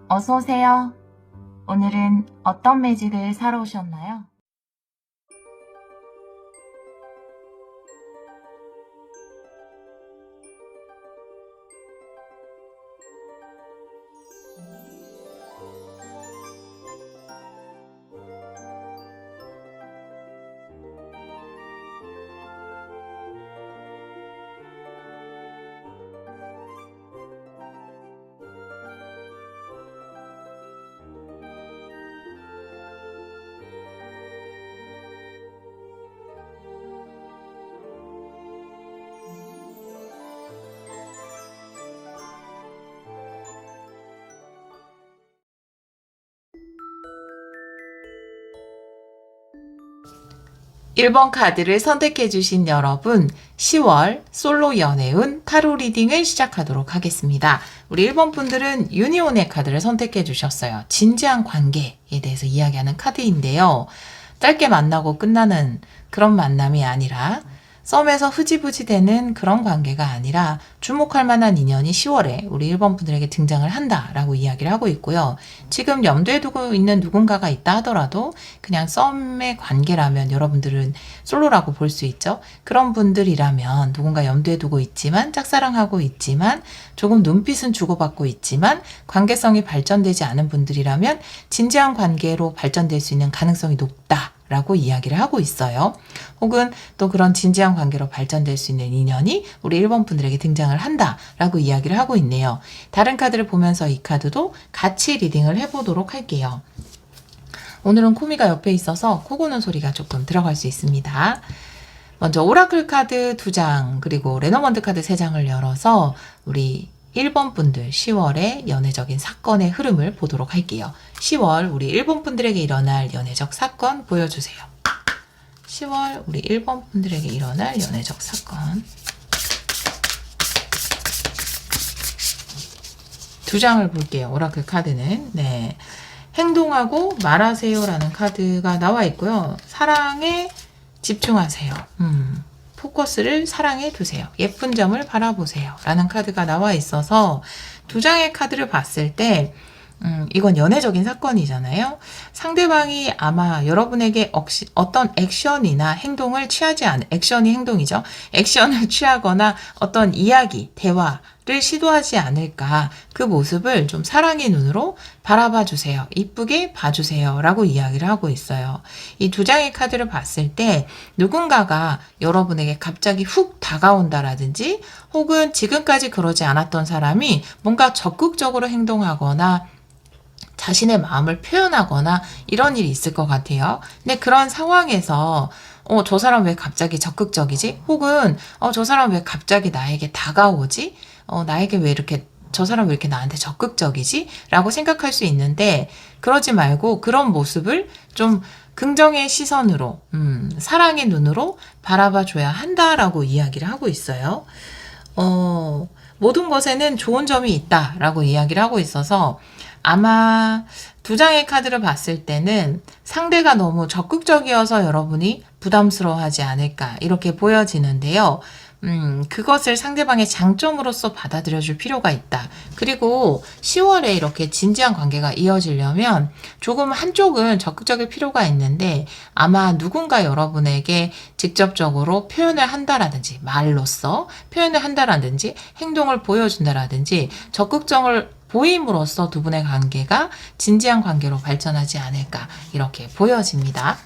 어서 오세요. 오늘은 어떤 매직을 사러 오셨나요? 일 번 카드를 선택해주신 여러분, 10월 솔로 연애운 타로 리딩을 시작하도록 하겠습니다. 우리 1번 분들은 유니온의 카드를 선택해주셨어요. 진지한 관계에 대해서 이야기하는 카드인데요. 짧게 만나고 끝나는 그런 만남이 아니라 썸에서 흐지부지 되는 그런 관계가 아니라 주목할 만한 인연이 10월에 우리 1번 분들에게 등장을 한다라고 이야기를 하고 있고요. 지금 염두에 두고 있는 누군가가 있다 하더라도 그냥 썸의 관계라면 여러분들은 솔로라고 볼 수 있죠. 그런 분들이라면 누군가 염두에 두고 있지만 짝사랑하고 있지만 조금 눈빛은 주고받고 있지만 관계성이 발전되지 않은 분들이라면 진지한 관계로 발전될 수 있는 가능성이 높다. 라고 이야기를 하고 있어요. 혹은 또 그런 진지한 관계로 발전될 수 있는 인연이 우리 1번 분들에게 등장을 한다 라고 이야기를 하고 있네요. 다른 카드를 보면서 이 카드도 같이 리딩을 해보도록 할게요. 오늘은 코미가 옆에 있어서 코 고는 소리가 조금 들어갈 수 있습니다. 먼저 오라클 카드 2장 그리고 레너먼드 카드 3장을 열어서 우리 1번 분들 10월의 연애적인 사건의 흐름을 보도록 할게요. 10월 우리 1번 분들에게 일어날 연애적 사건 보여주세요. 10월 우리 1번 분들에게 일어날 연애적 사건. 2장을 볼게요. 오라클 카드는. 네. 행동하고 말하세요라는 카드가 나와 있고요. 사랑에 집중하세요. 포커스를 사랑에 두세요. 예쁜 점을 바라보세요. 라는 카드가 나와 있어서 2장의 카드를 봤을 때 이건 연애적인 사건이잖아요. 상대방이 아마 여러분에게 어떤 액션이나 행동을 취하지 않은, 액션이 행동이죠. 액션을 취하거나 어떤 이야기, 대화를 시도하지 않을까. 그 모습을 좀 사랑의 눈으로 바라봐 주세요. 이쁘게 봐주세요. 라고 이야기를 하고 있어요. 이 2장의 카드를 봤을 때 누군가가 여러분에게 갑자기 훅 다가온다라든지 혹은 지금까지 그러지 않았던 사람이 뭔가 적극적으로 행동하거나 자신의 마음을 표현하거나 이런 일이 있을 것 같아요. 근데 그런 상황에서 저 사람 왜 갑자기 적극적이지? 혹은 저 사람 왜 갑자기 나에게 다가오지? 나에게 왜 이렇게 저 사람 왜 이렇게 나한테 적극적이지? 라고 생각할 수 있는데 그러지 말고 그런 모습을 좀 긍정의 시선으로 사랑의 눈으로 바라봐 줘야 한다라고 이야기를 하고 있어요. 모든 것에는 좋은 점이 있다라고 이야기를 하고 있어서 아마 2장의 카드를 봤을 때는 상대가 너무 적극적이어서 여러분이 부담스러워하지 않을까 이렇게 보여지는데요. 그것을 상대방의 장점으로서 받아들여 줄 필요가 있다. 그리고 10월에 이렇게 진지한 관계가 이어지려면 조금 한쪽은 적극적일 필요가 있는데 아마 누군가 여러분에게 직접적으로 표현을 한다라든지 말로써 표현을 한다라든지 행동을 보여준다라든지 적극적을 보임으로써 두 분의 관계가 진지한 관계로 발전하지 않을까 이렇게 보여집니다.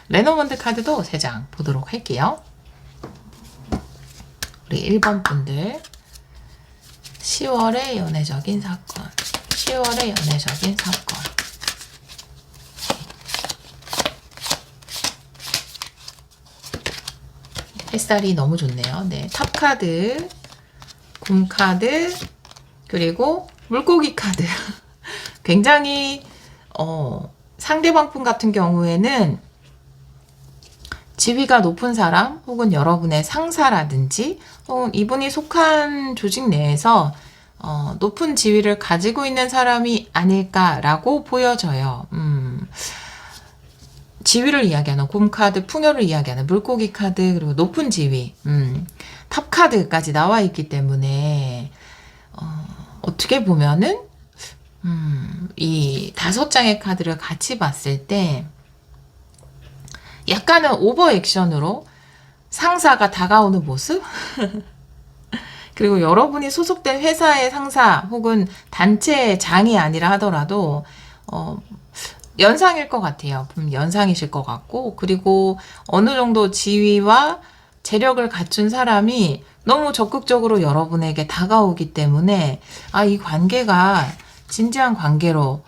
레노먼드 카드도 3장 보도록 할게요. 우리 1번 분들 10월의 연애적인 사건 10월의 연애적인 사건 햇살이 너무 좋네요. 네, 탑 카드, 곰 카드, 그리고 물고기 카드. 굉장히 상대방 분 같은 경우에는 지위가 높은 사람 혹은 여러분의 상사라든지 혹은 이분이 속한 조직 내에서 높은 지위를 가지고 있는 사람이 아닐까라고 보여져요. 지위를 이야기하는 곰카드, 풍요를 이야기하는 물고기 카드, 그리고 높은 지위, 탑 카드까지 나와 있기 때문에 어떻게 보면은 이 5장의 카드를 같이 봤을 때 약간은 오버 액션으로 상사가 다가오는 모습? 그리고 여러분이 소속된 회사의 상사 혹은 단체의 장이 아니라 하더라도 연상일 것 같아요. 연상이실 것 같고, 그리고 어느 정도 지위와 재력을 갖춘 사람이 너무 적극적으로 여러분에게 다가오기 때문에 이 관계가 진지한 관계로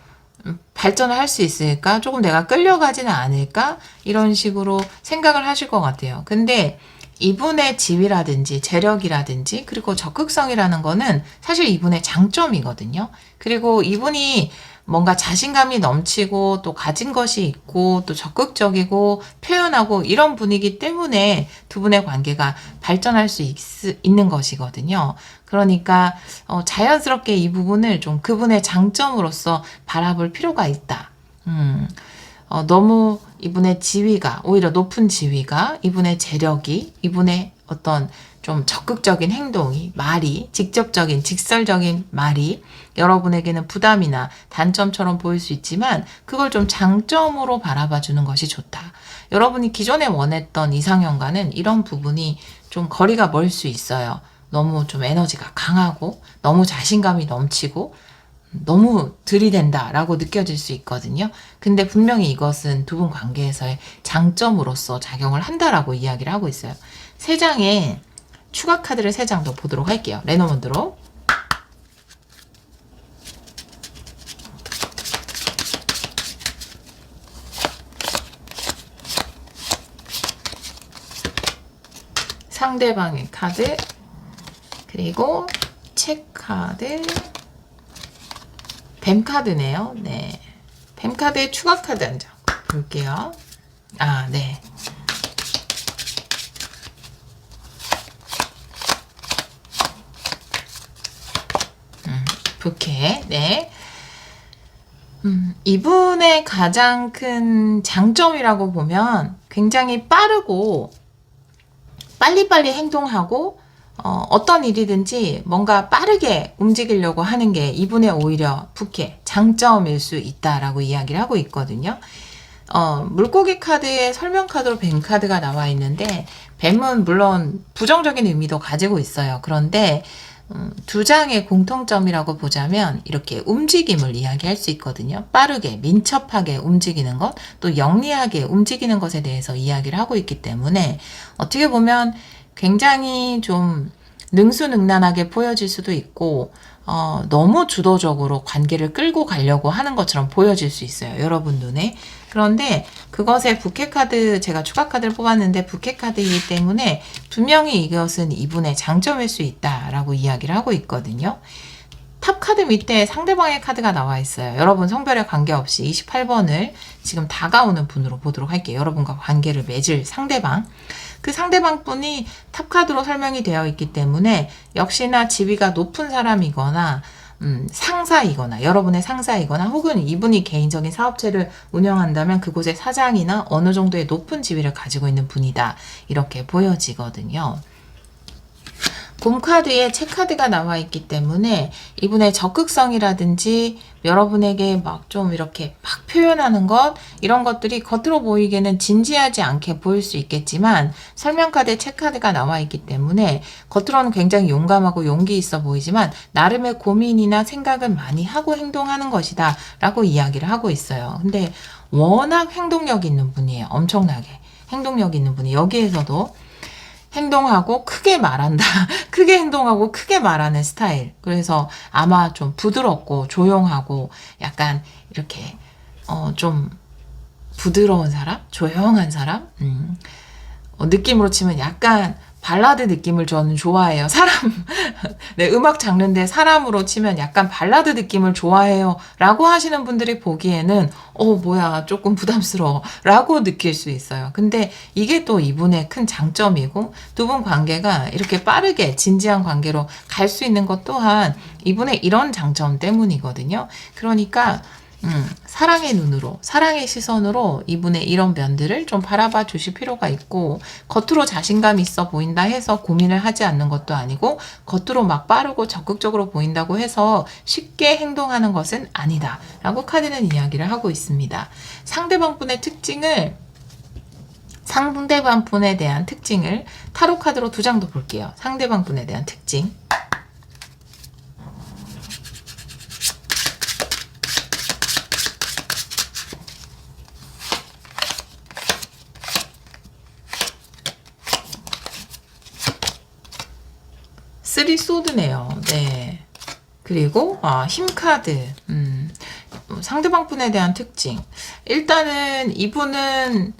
발전을 할 수 있을까? 조금 내가 끌려가지는 않을까? 이런 식으로 생각을 하실 것 같아요. 근데 이분의 지위라든지 재력이라든지 그리고 적극성이라는 거는 사실 이분의 장점이거든요. 그리고 이분이 뭔가 자신감이 넘치고 또 가진 것이 있고 또 적극적이고 표현하고 이런 분이기 때문에 두 분의 관계가 발전할 수 있는 것이거든요. 그러니까 자연스럽게 이 부분을 좀 그분의 장점으로서 바라볼 필요가 있다. 너무 이분의 지위가, 오히려 높은 지위가, 이분의 재력이, 이분의 어떤 좀 적극적인 행동이, 말이, 직접적인, 직설적인 말이 여러분에게는 부담이나 단점처럼 보일 수 있지만 그걸 좀 장점으로 바라봐 주는 것이 좋다. 여러분이 기존에 원했던 이상형과는 이런 부분이 좀 거리가 멀 수 있어요. 너무 좀 에너지가 강하고 너무 자신감이 넘치고 너무 들이댄다라고 느껴질 수 있거든요. 근데 분명히 이것은 두 분 관계에서의 장점으로서 작용을 한다라고 이야기를 하고 있어요. 3장의 추가 카드를 3장 더 보도록 할게요. 레노먼드로. 상대방의 카드, 그리고 책 카드, 뱀 카드네요. 네. 뱀 카드의 추가 카드 한 장 볼게요. 네. 부캐. 네. 이분의 가장 큰 장점이라고 보면 굉장히 빠르고 빨리빨리 행동하고 어떤 일이든지 뭔가 빠르게 움직이려고 하는 게 이분의 오히려 부캐, 장점일 수 있다라고 이야기를 하고 있거든요. 물고기 카드에 설명 카드로 뱀 카드가 나와 있는데 뱀은 물론 부정적인 의미도 가지고 있어요. 그런데 2장의 공통점이라고 보자면 이렇게 움직임을 이야기할 수 있거든요. 빠르게, 민첩하게 움직이는 것, 또 영리하게 움직이는 것에 대해서 이야기를 하고 있기 때문에 어떻게 보면 굉장히 좀 능수능란하게 보여질 수도 있고 너무 주도적으로 관계를 끌고 가려고 하는 것처럼 보여질 수 있어요. 여러분 눈에. 그런데 그것에 부캐 카드, 제가 추가 카드를 뽑았는데 부캐 카드이기 때문에 분명히 이것은 이분의 장점일 수 있다라고 이야기를 하고 있거든요. 탑 카드 밑에 상대방의 카드가 나와 있어요. 여러분 성별에 관계없이 28번을 지금 다가오는 분으로 보도록 할게요. 여러분과 관계를 맺을 상대방. 그 상대방 분이 탑 카드로 설명이 되어 있기 때문에 역시나 지위가 높은 사람이거나 상사이거나 여러분의 상사이거나 혹은 이분이 개인적인 사업체를 운영한다면 그곳의 사장이나 어느 정도의 높은 지위를 가지고 있는 분이다. 이렇게 보여지거든요. 곰 카드에 책 카드가 나와 있기 때문에 이분의 적극성이라든지 여러분에게 막 좀 이렇게 막 표현하는 것, 이런 것들이 겉으로 보이기에는 진지하지 않게 보일 수 있겠지만 설명 카드에 책 카드가 나와 있기 때문에 겉으로는 굉장히 용감하고 용기 있어 보이지만 나름의 고민이나 생각을 많이 하고 행동하는 것이다 라고 이야기를 하고 있어요. 근데 워낙 행동력 있는 분이에요. 엄청나게 행동력 있는 분이 여기에서도 행동하고 크게 말한다. 크게 행동하고 크게 말하는 스타일. 그래서 아마 좀 부드럽고 조용하고 약간 이렇게 좀 부드러운 사람? 조용한 사람? 느낌으로 치면 약간 발라드 느낌을 저는 좋아해요. 네, 음악 장르인데 사람으로 치면 약간 발라드 느낌을 좋아해요. 라고 하시는 분들이 보기에는, 뭐야, 조금 부담스러워. 라고 느낄 수 있어요. 근데 이게 또 이분의 큰 장점이고, 두 분 관계가 이렇게 빠르게 진지한 관계로 갈 수 있는 것 또한 이분의 이런 장점 때문이거든요. 그러니까, 사랑의 눈으로, 사랑의 시선으로 이분의 이런 면들을 좀 바라봐 주실 필요가 있고, 겉으로 자신감이 있어 보인다 해서 고민을 하지 않는 것도 아니고, 겉으로 막 빠르고 적극적으로 보인다고 해서 쉽게 행동하는 것은 아니다 라고 카드는 이야기를 하고 있습니다. 상대방 분에 대한 특징을 타로 카드로 2장도 볼게요. 상대방 분에 대한 특징. 쓰리 소드네요. 네. 그리고 힘 카드. 상대방 분에 대한 특징. 일단은 이분은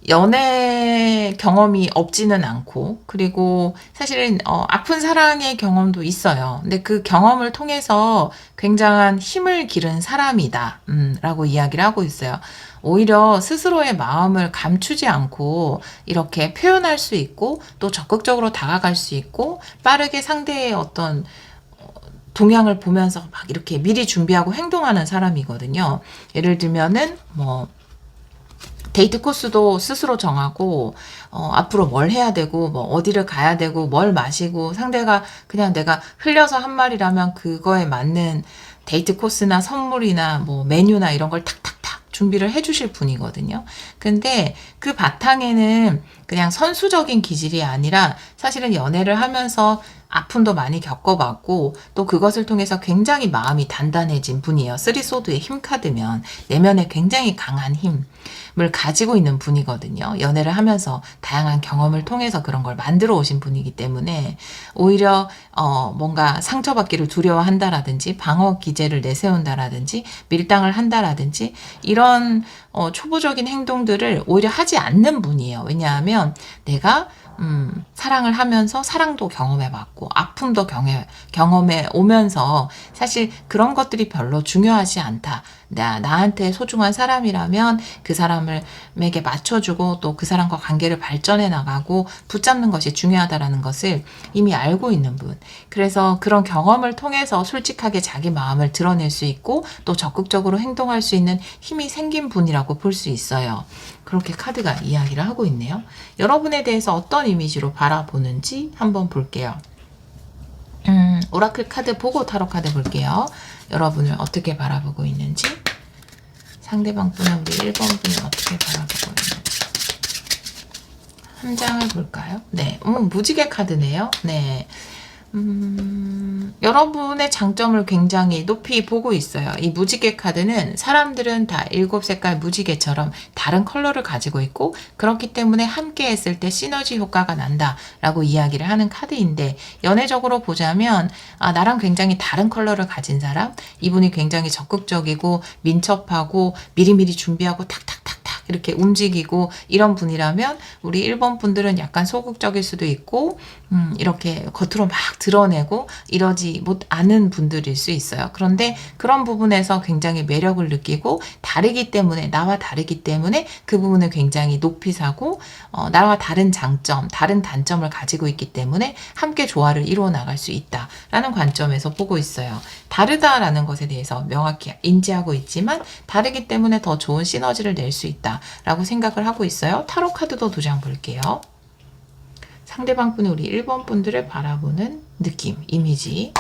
연애 경험이 없지는 않고, 그리고 사실은 아픈 사랑의 경험도 있어요. 근데 그 경험을 통해서 굉장한 힘을 기른 사람이다 라고 이야기를 하고 있어요. 오히려 스스로의 마음을 감추지 않고 이렇게 표현할 수 있고, 또 적극적으로 다가갈 수 있고, 빠르게 상대의 어떤 동향을 보면서 막 이렇게 미리 준비하고 행동하는 사람이거든요. 예를 들면은 데이트 코스도 스스로 정하고, 앞으로 뭘 해야 되고, 뭐 어디를 가야 되고, 뭘 마시고, 상대가 그냥 내가 흘려서 한 말이라면 그거에 맞는 데이트 코스나 선물이나 뭐 메뉴나 이런 걸 탁탁탁 준비를 해주실 분이거든요. 근데 그 바탕에는 그냥 선수적인 기질이 아니라 사실은 연애를 하면서 아픔도 많이 겪어봤고, 또 그것을 통해서 굉장히 마음이 단단해진 분이에요. 쓰리소드의 힘 카드면 내면에 굉장히 강한 힘을 가지고 있는 분이거든요. 연애를 하면서 다양한 경험을 통해서 그런 걸 만들어 오신 분이기 때문에 오히려 뭔가 상처받기를 두려워한다라든지 방어 기제를 내세운다라든지 밀당을 한다라든지 이런 초보적인 행동들을 오히려 하지 않는 분이에요. 왜냐하면 내가 사랑을 하면서 사랑도 경험해봤고 아픔도 경험해 오면서 사실 그런 것들이 별로 중요하지 않다. 나한테 소중한 사람이라면 그 사람에게 맞춰주고 또 그 사람과 관계를 발전해 나가고 붙잡는 것이 중요하다라는 것을 이미 알고 있는 분. 그래서 그런 경험을 통해서 솔직하게 자기 마음을 드러낼 수 있고 또 적극적으로 행동할 수 있는 힘이 생긴 분이라고 볼 수 있어요. 그렇게 카드가 이야기를 하고 있네요. 여러분에 대해서 어떤 이미지로 바라보는지 한번 볼게요. 오라클 카드 보고 타로 카드 볼게요. 여러분을 어떻게 바라보고 있는지, 상대방 분은 우리 1번 분을 어떻게 바라보고 있는지 한 장을 볼까요? 네, 무지개 카드네요. 네. 여러분의 장점을 굉장히 높이 보고 있어요. 이 무지개 카드는 사람들은 다 7색깔 무지개처럼 다른 컬러를 가지고 있고 그렇기 때문에 함께 했을 때 시너지 효과가 난다라고 이야기를 하는 카드인데, 연애적으로 보자면 나랑 굉장히 다른 컬러를 가진 사람, 이분이 굉장히 적극적이고 민첩하고 미리미리 준비하고 탁탁탁탁 이렇게 움직이고 이런 분이라면 우리 1번 분들은 약간 소극적일 수도 있고 이렇게 겉으로 막 드러내고 이러지 못 않은 분들일 수 있어요. 그런데 그런 부분에서 굉장히 매력을 느끼고 나와 다르기 때문에 그 부분을 굉장히 높이 사고 나와 다른 장점, 다른 단점을 가지고 있기 때문에 함께 조화를 이루어 나갈 수 있다라는 관점에서 보고 있어요. 다르다라는 것에 대해서 명확히 인지하고 있지만 다르기 때문에 더 좋은 시너지를 낼 수 있다라고 생각을 하고 있어요. 타로 카드도 2장 볼게요. 상대방 분이 우리 1번 분들을 바라보는 느낌, 이미지.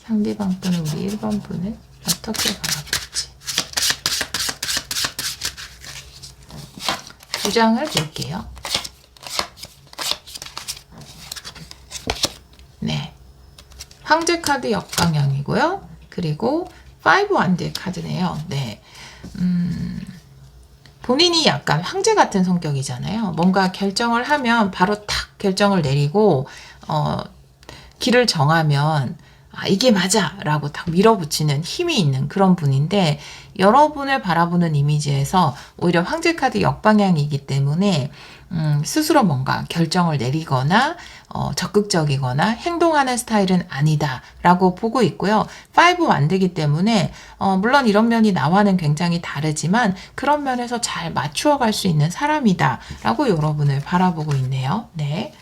상대방 분은 우리 1번 분을 어떻게 바라볼지. 2장을 볼게요. 네. 황제 카드 역방향이고요. 그리고 5 완드의 카드네요. 네. 본인이 약간 황제 같은 성격이잖아요. 뭔가 결정을 하면 바로 탁 결정을 내리고 길을 정하면 이게 맞아 라고 딱 밀어붙이는 힘이 있는 그런 분인데, 여러분을 바라보는 이미지에서 오히려 황제 카드 역방향이기 때문에 스스로 뭔가 결정을 내리거나 적극적이거나 행동하는 스타일은 아니다 라고 보고 있고요. 5 완드기 때문에 물론 이런 면이 나와는 굉장히 다르지만 그런 면에서 잘 맞추어 갈 수 있는 사람이다 라고 여러분을 바라보고 있네요. 네.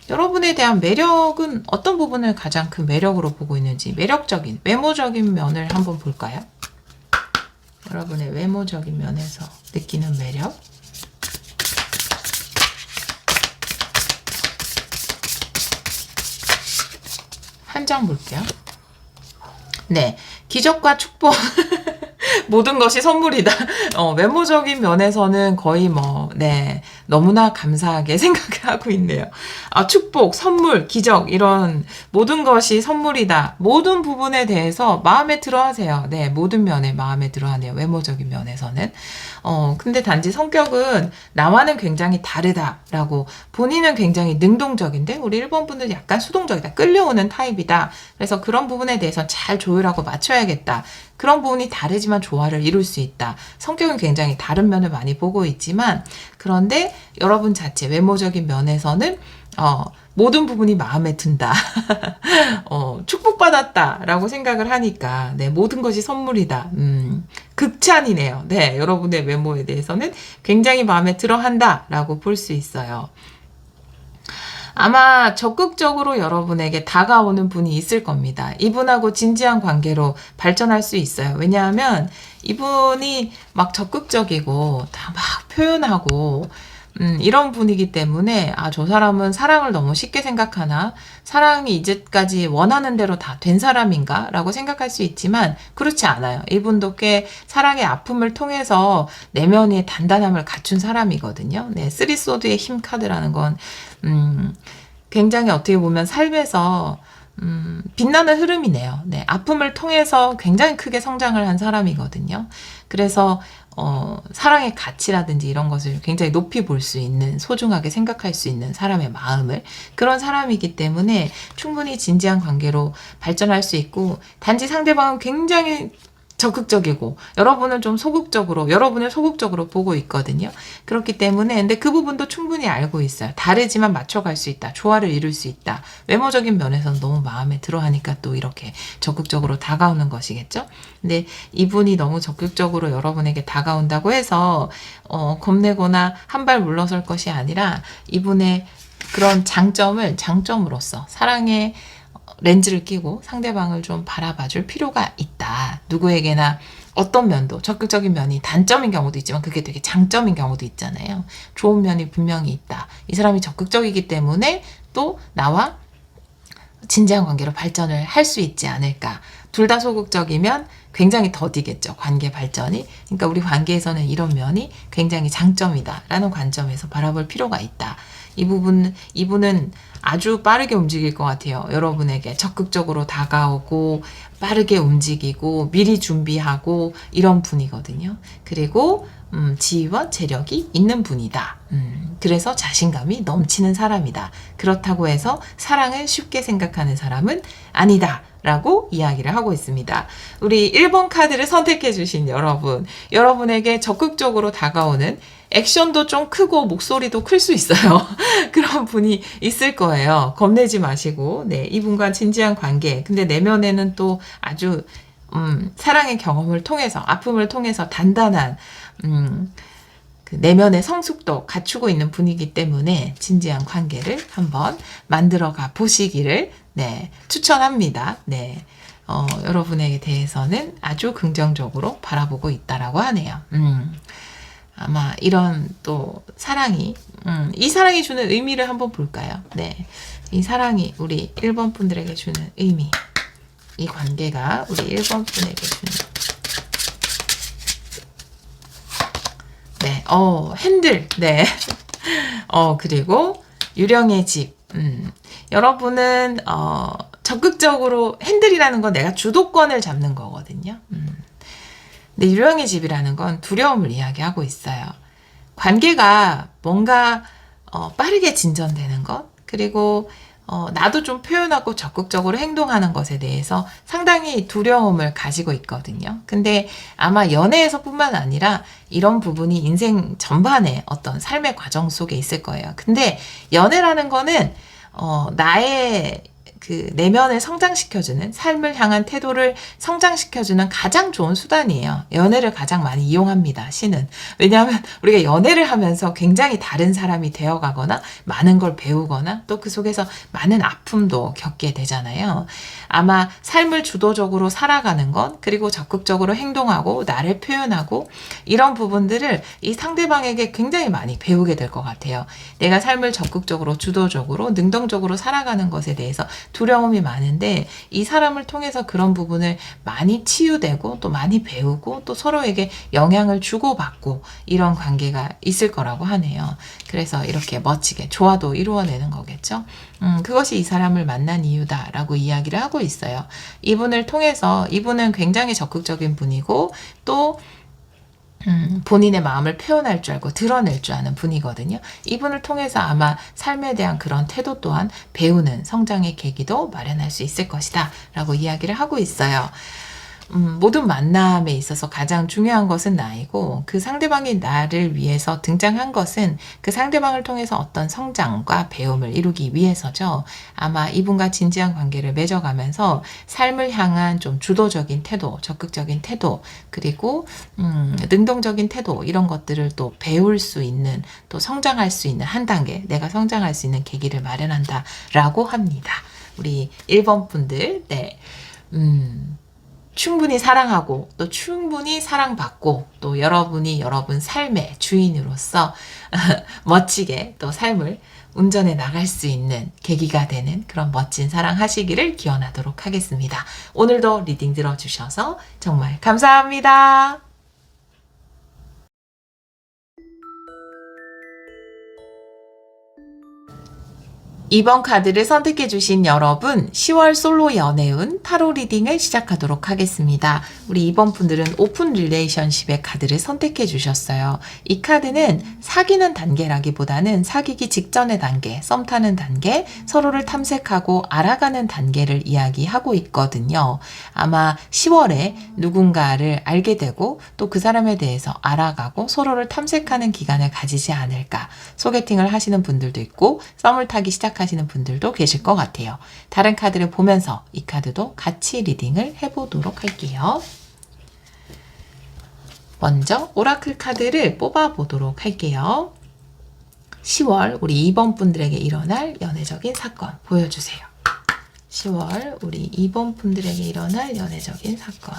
여러분에 대한 매력은 어떤 부분을 가장 큰 매력으로 보고 있는지, 매력적인, 외모적인 면을 한번 볼까요? 여러분의 외모적인 면에서 느끼는 매력. 한 장 볼게요. 네, 기적과 축복. 모든 것이 선물이다. 외모적인 면에서는 거의 네, 너무나 감사하게 생각을 하고 있네요. 축복, 선물, 기적, 이런 모든 것이 선물이다. 모든 부분에 대해서 마음에 들어 하세요. 네, 모든 면에 마음에 들어 하네요. 외모적인 면에서는. 근데 단지 성격은 나와는 굉장히 다르다라고, 본인은 굉장히 능동적인데, 우리 1번 분들 약간 수동적이다. 끌려오는 타입이다. 그래서 그런 부분에 대해서 잘 조율하고 맞춰야겠다. 그런 부분이 다르지만 조화를 이룰 수 있다. 성격은 굉장히 다른 면을 많이 보고 있지만, 그런데 여러분 자체 외모적인 면에서는 모든 부분이 마음에 든다. 축복받았다라고 생각을 하니까, 네, 모든 것이 선물이다. 극찬이네요. 네, 여러분의 외모에 대해서는 굉장히 마음에 들어 한다라고 볼 수 있어요. 아마 적극적으로 여러분에게 다가오는 분이 있을 겁니다. 이분하고 진지한 관계로 발전할 수 있어요. 왜냐하면 이분이 막 적극적이고 다 막 표현하고 이런 분이기 때문에 저 사람은 사랑을 너무 쉽게 생각하나? 사랑이 이제까지 원하는 대로 다 된 사람인가? 라고 생각할 수 있지만 그렇지 않아요. 이분도 꽤 사랑의 아픔을 통해서 내면의 단단함을 갖춘 사람이거든요. 네, 쓰리소드의 힘 카드라는 건 굉장히 어떻게 보면 삶에서 빛나는 흐름이네요. 네, 아픔을 통해서 굉장히 크게 성장을 한 사람이거든요. 그래서 사랑의 가치라든지 이런 것을 굉장히 높이 볼 수 있는, 소중하게 생각할 수 있는 사람의 마음을, 그런 사람이기 때문에 충분히 진지한 관계로 발전할 수 있고, 단지 상대방은 굉장히 적극적이고 여러분은 좀 소극적으로, 여러분을 소극적으로 보고 있거든요. 그렇기 때문에 근데 그 부분도 충분히 알고 있어요. 다르지만 맞춰갈 수 있다. 조화를 이룰 수 있다. 외모적인 면에서는 너무 마음에 들어 하니까 또 이렇게 적극적으로 다가오는 것이겠죠. 근데 이분이 너무 적극적으로 여러분에게 다가온다고 해서 겁내거나 한 발 물러설 것이 아니라, 이분의 그런 장점으로서 사랑의 렌즈를 끼고 상대방을 좀 바라봐 줄 필요가 있다. 누구에게나 어떤 면도, 적극적인 면이 단점인 경우도 있지만 그게 되게 장점인 경우도 있잖아요. 좋은 면이 분명히 있다. 이 사람이 적극적이기 때문에 또 나와 진지한 관계로 발전을 할 수 있지 않을까. 둘 다 소극적이면 굉장히 더디겠죠. 관계 발전이. 그러니까 우리 관계에서는 이런 면이 굉장히 장점이다 라는 관점에서 바라볼 필요가 있다. 이분은 아주 빠르게 움직일 것 같아요. 여러분에게 적극적으로 다가오고 빠르게 움직이고 미리 준비하고 이런 분이거든요. 그리고 지위와 재력이 있는 분이다. 그래서 자신감이 넘치는 사람이다. 그렇다고 해서 사랑을 쉽게 생각하는 사람은 아니다. 라고 이야기를 하고 있습니다. 우리 1번 카드를 선택해 주신 여러분에게 적극적으로 다가오는, 액션도 좀 크고 목소리도 클 수 있어요. 그런 분이 있을 거예요. 겁내지 마시고, 네, 이분과 진지한 관계. 근데 내면에는 또 아주 사랑의 경험을 통해서, 아픔을 통해서 단단한 그 내면의 성숙도 갖추고 있는 분이기 때문에 진지한 관계를 한번 만들어가 보시기를, 네, 추천합니다. 네, 여러분에게 대해서는 아주 긍정적으로 바라보고 있다라고 하네요. 아마 이런 또 사랑이, 이 사랑이 주는 의미를 한번 볼까요? 네, 이 사랑이 우리 1번 분들에게 주는 의미, 이 관계가 우리 1번 분에게 주는, 네, 핸들, 네, 그리고 유령의 집. 여러분은 적극적으로, 핸들이라는 건 내가 주도권을 잡는 거거든요. 근데 유령의 집이라는 건 두려움을 이야기하고 있어요. 관계가 뭔가 빠르게 진전되는 것, 그리고 나도 좀 표현하고 적극적으로 행동하는 것에 대해서 상당히 두려움을 가지고 있거든요. 근데 아마 연애에서 뿐만 아니라 이런 부분이 인생 전반의 어떤 삶의 과정 속에 있을 거예요. 근데 연애라는 거는 나의 그 내면을 성장시켜주는, 삶을 향한 태도를 성장시켜주는 가장 좋은 수단이에요. 연애를 가장 많이 이용합니다, 신은. 왜냐하면 우리가 연애를 하면서 굉장히 다른 사람이 되어가거나 많은 걸 배우거나 또 그 속에서 많은 아픔도 겪게 되잖아요. 아마 삶을 주도적으로 살아가는 것, 그리고 적극적으로 행동하고 나를 표현하고 이런 부분들을 이 상대방에게 굉장히 많이 배우게 될 것 같아요. 내가 삶을 적극적으로 주도적으로 능동적으로 살아가는 것에 대해서 두려움이 많은데 이 사람을 통해서 그런 부분을 많이 치유되고 또 많이 배우고 또 서로에게 영향을 주고받고 이런 관계가 있을 거라고 하네요. 그래서 이렇게 멋지게 조화도 이루어내는 거겠죠. 그것이 이 사람을 만난 이유다라고 이야기를 하고 있어요. 이분을 통해서 이분은 굉장히 적극적인 분이고 또 본인의 마음을 표현할 줄 알고 드러낼 줄 아는 분이거든요. 이분을 통해서 아마 삶에 대한 그런 태도 또한 배우는 성장의 계기도 마련할 수 있을 것이다 라고 이야기를 하고 있어요. 모든 만남에 있어서 가장 중요한 것은 나이고 그 상대방이 나를 위해서 등장한 것은 그 상대방을 통해서 어떤 성장과 배움을 이루기 위해서죠. 아마 이분과 진지한 관계를 맺어가면서 삶을 향한 좀 주도적인 태도, 적극적인 태도, 그리고 능동적인 태도 이런 것들을 또 배울 수 있는 또 성장할 수 있는 한 단계 내가 성장할 수 있는 계기를 마련한다라고 합니다. 우리 1번 분들 네. 충분히 사랑하고 또 충분히 사랑받고 또 여러분이 여러분 삶의 주인으로서 멋지게 또 삶을 운전해 나갈 수 있는 계기가 되는 그런 멋진 사랑 하시기를 기원하도록 하겠습니다. 오늘도 리딩 들어주셔서 정말 감사합니다. 이번 카드를 선택해주신 여러분 10월 솔로 연애운 타로 리딩을 시작하도록 하겠습니다. 우리 이번 분들은 오픈 릴레이션십의 카드를 선택해주셨어요. 이 카드는 사귀는 단계라기보다는 사귀기 직전의 단계, 썸 타는 단계, 서로를 탐색하고 알아가는 단계를 이야기하고 있거든요. 아마 10월에 누군가를 알게 되고 또 그 사람에 대해서 알아가고 서로를 탐색하는 기간을 가지지 않을까. 소개팅을 하시는 분들도 있고 썸을 타기 하시는 분들도 계실 것 같아요. 다른 카드를 보면서 이 카드도 같이 리딩을 해보도록 할게요. 먼저 오라클 카드를 뽑아보도록 할게요. 10월 우리 2번 분들에게 일어날 연애적인 사건 보여주세요. 10월 우리 2번 분들에게 일어날 연애적인 사건.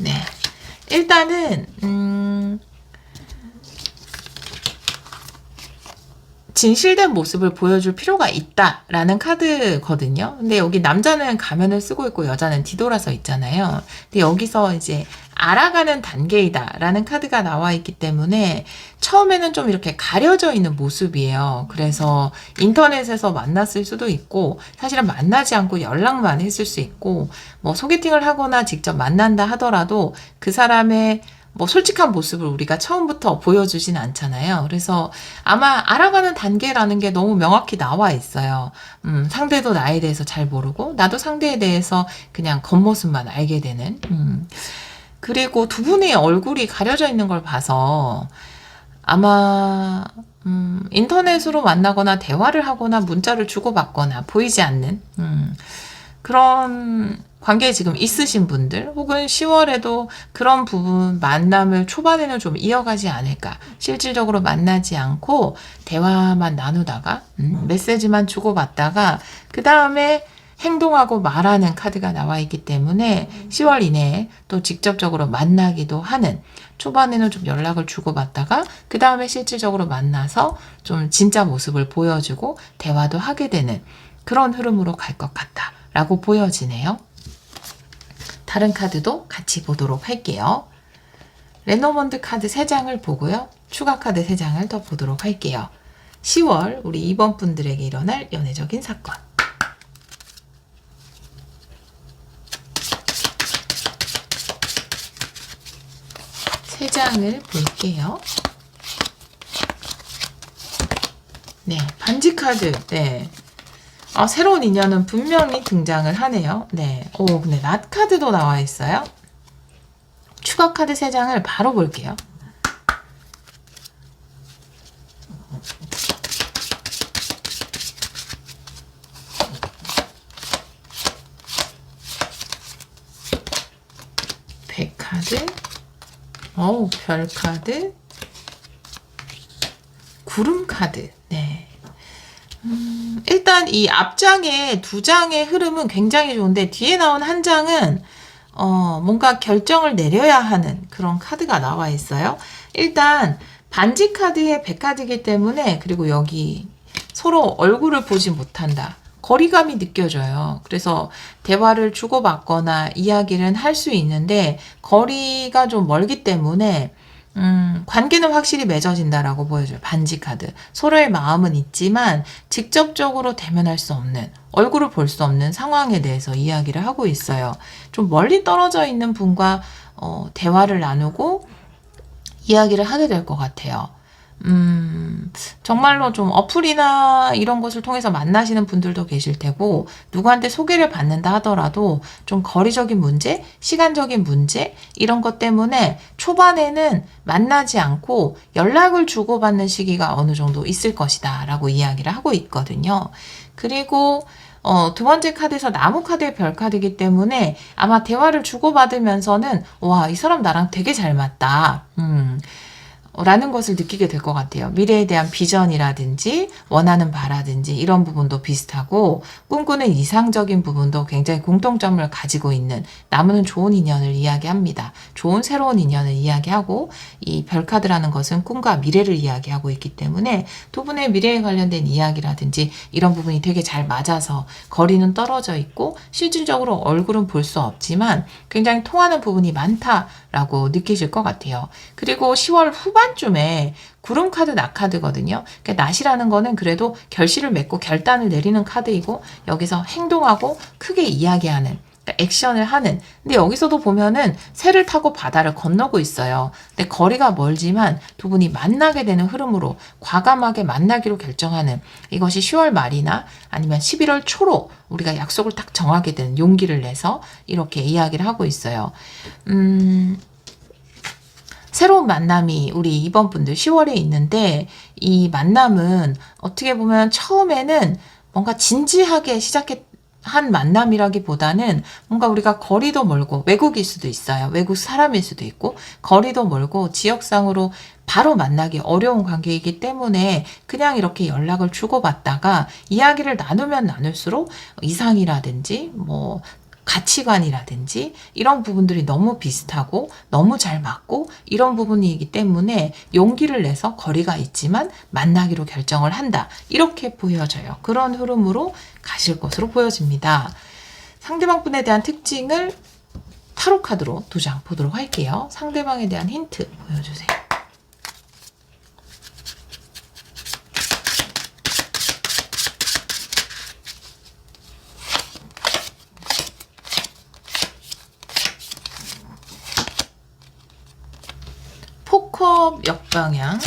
네. 일단은, 진실된 모습을 보여줄 필요가 있다라는 카드거든요. 근데 여기 남자는 가면을 쓰고 있고 여자는 뒤돌아서 있잖아요. 근데 여기서 이제 알아가는 단계이다라는 카드가 나와 있기 때문에 처음에는 좀 이렇게 가려져 있는 모습이에요. 그래서 인터넷에서 만났을 수도 있고 사실은 만나지 않고 연락만 했을 수 있고 뭐 소개팅을 하거나 직접 만난다 하더라도 그 사람의 뭐 솔직한 모습을 우리가 처음부터 보여주진 않잖아요. 그래서 아마 알아가는 단계라는 게 너무 명확히 나와 있어요. 상대도 나에 대해서 잘 모르고 나도 상대에 대해서 그냥 겉모습만 알게 되는. 그리고 두 분의 얼굴이 가려져 있는 걸 봐서 아마 인터넷으로 만나거나 대화를 하거나 문자를 주고받거나 보이지 않는 그런 관계에 지금 있으신 분들 혹은 10월에도 그런 부분 만남을 초반에는 좀 이어가지 않을까. 실질적으로 만나지 않고 대화만 나누다가 메시지만 주고받다가 그 다음에 행동하고 말하는 카드가 나와 있기 때문에 10월 이내에 또 직접적으로 만나기도 하는 초반에는 좀 연락을 주고받다가 그 다음에 실질적으로 만나서 좀 진짜 모습을 보여주고 대화도 하게 되는 그런 흐름으로 갈 것 같다 라고 보여지네요. 다른 카드도 같이 보도록 할게요. 레노먼드 카드 3장을 보고요. 추가 카드 3장을 더 보도록 할게요. 10월 우리 2번 분들에게 일어날 연애적인 사건. 세 장을 볼게요. 네, 반지 카드. 네. 새로운 인연은 분명히 등장을 하네요. 네. 근데 낫 카드도 나와 있어요. 추가 카드 3장을 바로 볼게요. 백카드, 별카드, 구름카드. 네. 일단 이 앞장에 2장의 흐름은 굉장히 좋은데 뒤에 나온 한 장은 뭔가 결정을 내려야 하는 그런 카드가 나와 있어요. 일단 반지 카드의 백카드이기 때문에, 그리고 여기 서로 얼굴을 보지 못한다. 거리감이 느껴져요. 그래서 대화를 주고받거나 이야기를 할 수 있는데 거리가 좀 멀기 때문에 관계는 확실히 맺어진다라고 보여줘요. 반지 카드. 서로의 마음은 있지만 직접적으로 대면할 수 없는, 얼굴을 볼 수 없는 상황에 대해서 이야기를 하고 있어요. 좀 멀리 떨어져 있는 분과 대화를 나누고 이야기를 하게 될 것 같아요. 정말로 좀 어플이나 이런 것을 통해서 만나시는 분들도 계실 테고, 누구한테 소개를 받는다 하더라도 좀 거리적인 문제, 시간적인 문제, 이런 것 때문에 초반에는 만나지 않고 연락을 주고받는 시기가 어느 정도 있을 것이다 라고 이야기를 하고 있거든요. 그리고 두 번째 카드에서 나무 카드의 별 카드이기 때문에 아마 대화를 주고받으면서는 와, 이 사람 나랑 되게 잘 맞다. 라는 것을 느끼게 될 것 같아요. 미래에 대한 비전이라든지 원하는 바라든지 이런 부분도 비슷하고, 꿈꾸는 이상적인 부분도 굉장히 공통점을 가지고 있는, 나무는 좋은 인연을 이야기합니다. 좋은 새로운 인연을 이야기하고, 이 별카드라는 것은 꿈과 미래를 이야기하고 있기 때문에 두 분의 미래에 관련된 이야기라든지 이런 부분이 되게 잘 맞아서 거리는 떨어져 있고 실질적으로 얼굴은 볼 수 없지만 굉장히 통하는 부분이 많다라고 느끼실 것 같아요. 그리고 10월 후반쯤에 구름카드 낙카드거든요. 그러니까 낫이라는 거는 그래도 결실을 맺고 결단을 내리는 카드이고, 여기서 행동하고 크게 이야기하는, 그러니까 액션을 하는. 근데 여기서도 보면은 새를 타고 바다를 건너고 있어요. 근데 거리가 멀지만 두 분이 만나게 되는 흐름으로 과감하게 만나기로 결정하는, 이것이 10월 말이나 아니면 11월 초로 우리가 약속을 딱 정하게 되는 용기를 내서 이렇게 이야기를 하고 있어요. 새로운 만남이 우리 이번 분들 10월에 있는데, 이 만남은 어떻게 보면 처음에는 뭔가 진지하게 한 만남이라기보다는 뭔가 우리가 거리도 멀고, 외국일 수도 있어요. 외국 사람일 수도 있고, 거리도 멀고 지역상으로 바로 만나기 어려운 관계이기 때문에 그냥 이렇게 연락을 주고받다가 이야기를 나누면 나눌수록 이상이라든지 뭐 가치관이라든지 이런 부분들이 너무 비슷하고 너무 잘 맞고 이런 부분이기 때문에 용기를 내서 거리가 있지만 만나기로 결정을 한다, 이렇게 보여져요. 그런 흐름으로 가실 것으로 보여집니다. 상대방 분에 대한 특징을 타로 카드로 2장 보도록 할게요. 상대방에 대한 힌트 보여주세요. 포컵 역방향,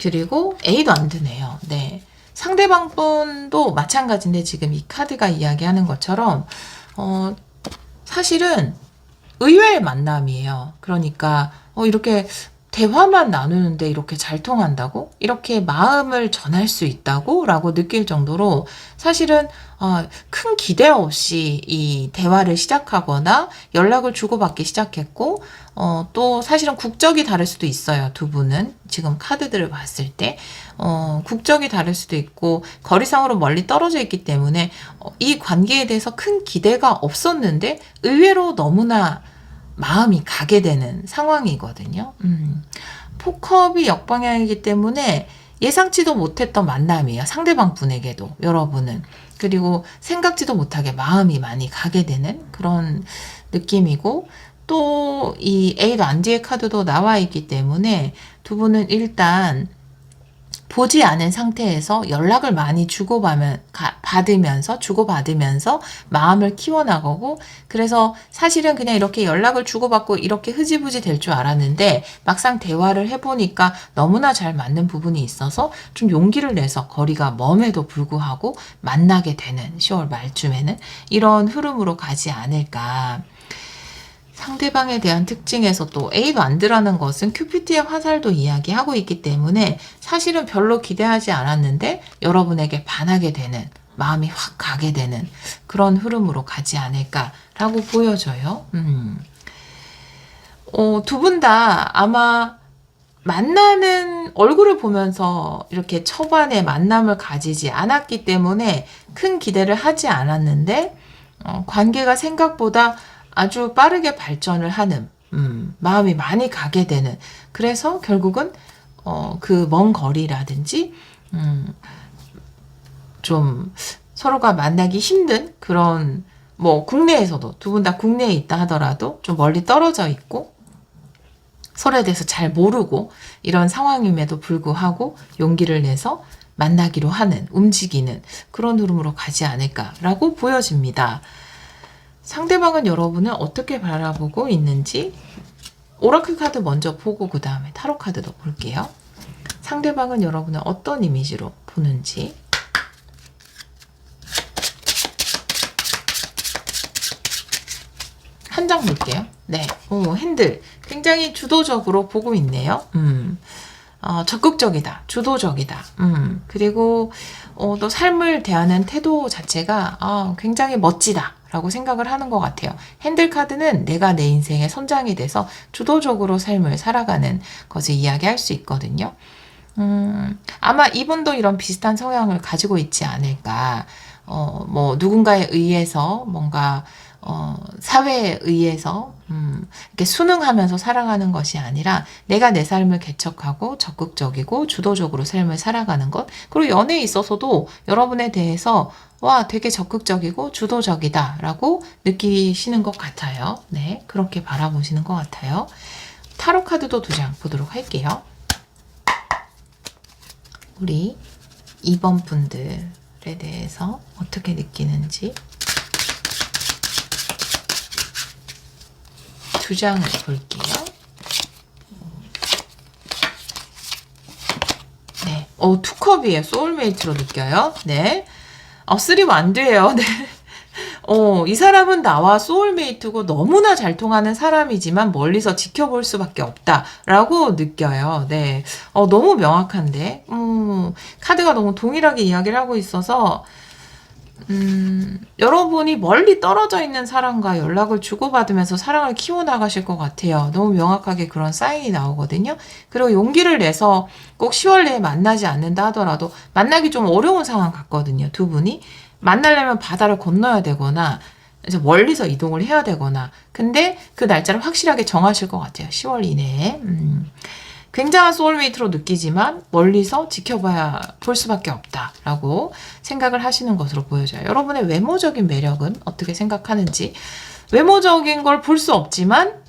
그리고 A도 안 드네요. 네. 상대방 분도 마찬가지인데 지금 이 카드가 이야기하는 것처럼 사실은 의외의 만남이에요. 그러니까 이렇게 대화만 나누는데 이렇게 잘 통한다고? 이렇게 마음을 전할 수 있다고? 라고 느낄 정도로 사실은 큰 기대 없이 이 대화를 시작하거나 연락을 주고받기 시작했고, 또 사실은 국적이 다를 수도 있어요. 두 분은 지금 카드들을 봤을 때 국적이 다를 수도 있고 거리상으로 멀리 떨어져 있기 때문에 이 관계에 대해서 큰 기대가 없었는데 의외로 너무나 마음이 가게 되는 상황이거든요. 포컵이 역방향이기 때문에 예상치도 못했던 만남이에요. 상대방 분에게도, 여러분은. 그리고 생각지도 못하게 마음이 많이 가게 되는 그런 느낌이고, 또 이 에이드 안디의 카드도 나와 있기 때문에 두 분은 일단 보지 않은 상태에서 연락을 많이 주고받으면서 마음을 키워나가고, 그래서 사실은 그냥 이렇게 연락을 주고받고 이렇게 흐지부지 될 줄 알았는데 막상 대화를 해보니까 너무나 잘 맞는 부분이 있어서 좀 용기를 내서 거리가 멈에도 불구하고 만나게 되는 10월 말쯤에는 이런 흐름으로 가지 않을까. 상대방에 대한 특징에서 또 A도 안 들어가는 것은 큐피트의 화살도 이야기하고 있기 때문에 사실은 별로 기대하지 않았는데 여러분에게 반하게 되는, 마음이 확 가게 되는 그런 흐름으로 가지 않을까라고 보여져요. 두 분 다 아마 만나는 얼굴을 보면서 이렇게 초반에 만남을 가지지 않았기 때문에 큰 기대를 하지 않았는데 관계가 생각보다 아주 빠르게 발전을 하는, 마음이 많이 가게 되는, 그래서 결국은 그 먼 거리라든지 좀 서로가 만나기 힘든 그런, 뭐 국내에서도 두 분 다 국내에 있다 하더라도 좀 멀리 떨어져 있고 서로에 대해서 잘 모르고 이런 상황임에도 불구하고 용기를 내서 만나기로 하는, 움직이는 그런 흐름으로 가지 않을까라고 보여집니다. 상대방은 여러분을 어떻게 바라보고 있는지 오라클 카드 먼저 보고 그 다음에 타로 카드도 볼게요. 상대방은 여러분을 어떤 이미지로 보는지. 한 장 볼게요. 네, 핸들 굉장히 주도적으로 보고 있네요. 적극적이다, 주도적이다. 그리고 또 삶을 대하는 태도 자체가 굉장히 멋지다 라고 생각을 하는 것 같아요. 핸들 카드는 내가 내 인생의 선장이 돼서 주도적으로 삶을 살아가는 것을 이야기할 수 있거든요. 아마 이분도 이런 비슷한 성향을 가지고 있지 않을까. 뭐 누군가에 의해서 뭔가 사회에 의해서 이렇게 순응하면서 살아가는 것이 아니라 내가 내 삶을 개척하고 적극적이고 주도적으로 삶을 살아가는 것. 그리고 연애에 있어서도 여러분에 대해서 와, 되게 적극적이고 주도적이다 라고 느끼시는 것 같아요. 네, 그렇게 바라보시는 것 같아요. 타로 카드도 2장 보도록 할게요. 우리 2번 분들에 대해서 어떻게 느끼는지 2장을 볼게요. 네, 투컵이에요. 소울메이트로 느껴요. 네, 3 완드예요. 네. 이 사람은 나와 소울메이트고 너무나 잘 통하는 사람이지만 멀리서 지켜볼 수밖에 없다라고 느껴요. 네, 너무 명확한데, 카드가 너무 동일하게 이야기를 하고 있어서, 여러분이 멀리 떨어져 있는 사람과 연락을 주고받으면서 사랑을 키워나가실 것 같아요. 너무 명확하게 그런 사인이 나오거든요. 그리고 용기를 내서 꼭 10월 내에 만나지 않는다 하더라도 만나기 좀 어려운 상황 같거든요. 두 분이 만나려면 바다를 건너야 되거나 이제 멀리서 이동을 해야 되거나, 근데 그 날짜를 확실하게 정하실 것 같아요. 10월 이내에. 굉장한 소울메이트로 느끼지만 멀리서 지켜봐야 볼 수밖에 없다라고 생각을 하시는 것으로 보여져요. 여러분의 외모적인 매력은 어떻게 생각하는지. 외모적인 걸 볼 수 없지만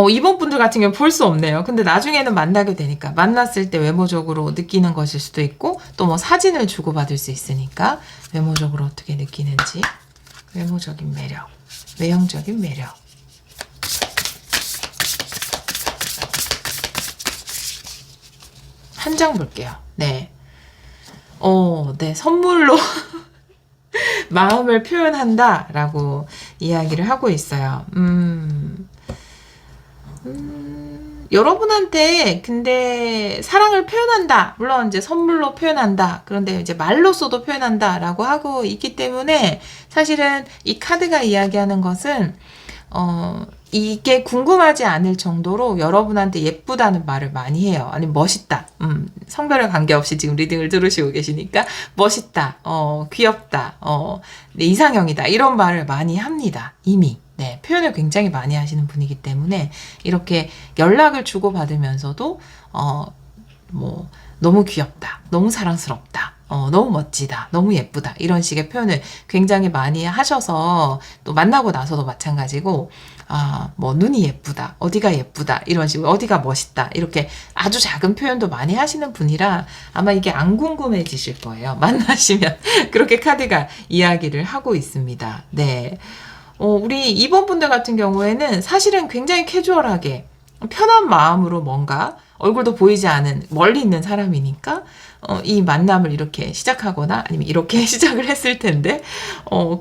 이번 분들 같은 경우는 볼 수 없네요. 근데 나중에는 만나게 되니까 만났을 때 외모적으로 느끼는 것일 수도 있고 또 뭐 사진을 주고받을 수 있으니까 외모적으로 어떻게 느끼는지. 외모적인 매력, 외형적인 매력. 한 장 볼게요. 네. 네. 선물로 마음을 표현한다 라고 이야기를 하고 있어요. 여러분한테 근데 사랑을 표현한다. 물론 이제 선물로 표현한다. 그런데 이제 말로써도 표현한다 라고 하고 있기 때문에 사실은 이 카드가 이야기하는 것은 이게 궁금하지 않을 정도로 여러분한테 예쁘다는 말을 많이 해요. 아니면 멋있다. 성별에 관계없이 지금 리딩을 들으시고 계시니까 멋있다. 귀엽다. 네, 이상형이다. 이런 말을 많이 합니다. 이미. 네, 표현을 굉장히 많이 하시는 분이기 때문에 이렇게 연락을 주고받으면서도 뭐 너무 귀엽다. 너무 사랑스럽다. 너무 멋지다. 너무 예쁘다. 이런 식의 표현을 굉장히 많이 하셔서 또 만나고 나서도 마찬가지고 뭐 눈이 예쁘다. 어디가 예쁘다. 이런 식으로 어디가 멋있다. 이렇게 아주 작은 표현도 많이 하시는 분이라 아마 이게 안 궁금해지실 거예요. 만나시면 그렇게 카드가 이야기를 하고 있습니다. 네. 우리 2번 분들 같은 경우에는 사실은 굉장히 캐주얼하게 편한 마음으로 뭔가 얼굴도 보이지 않은 멀리 있는 사람이니까 이 만남을 이렇게 시작하거나 아니면 이렇게 시작을 했을 텐데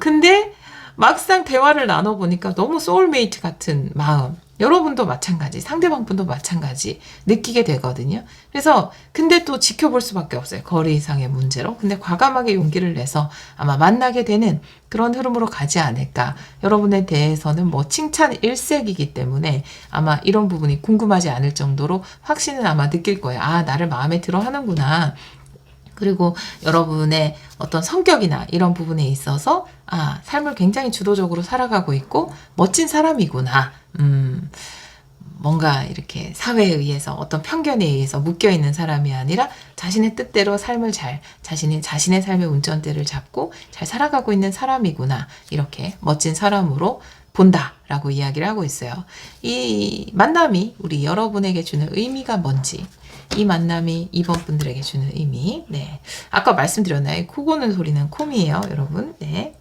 근데 막상 대화를 나눠보니까 너무 소울메이트 같은 마음. 여러분도 마찬가지, 상대방 분도 마찬가지 느끼게 되거든요. 그래서 근데 또 지켜볼 수밖에 없어요. 거리상의 문제로. 근데 과감하게 용기를 내서 아마 만나게 되는 그런 흐름으로 가지 않을까. 여러분에 대해서는 뭐 칭찬 일색이기 때문에 아마 이런 부분이 궁금하지 않을 정도로 확신은 아마 느낄 거예요. 아, 나를 마음에 들어 하는구나. 그리고 여러분의 어떤 성격이나 이런 부분에 있어서 아, 삶을 굉장히 주도적으로 살아가고 있고 멋진 사람이구나. 뭔가 이렇게 사회에 의해서 어떤 편견에 의해서 묶여있는 사람이 아니라 자신의 뜻대로 삶을 자신의 삶의 운전대를 잡고 잘 살아가고 있는 사람이구나. 이렇게 멋진 사람으로 본다라고 이야기를 하고 있어요. 이 만남이 우리 여러분에게 주는 의미가 뭔지, 이 만남이 2번 분들에게 주는 의미. 네. 아까 말씀드렸나요? 코 고는 소리는 콤이에요, 여러분. 네.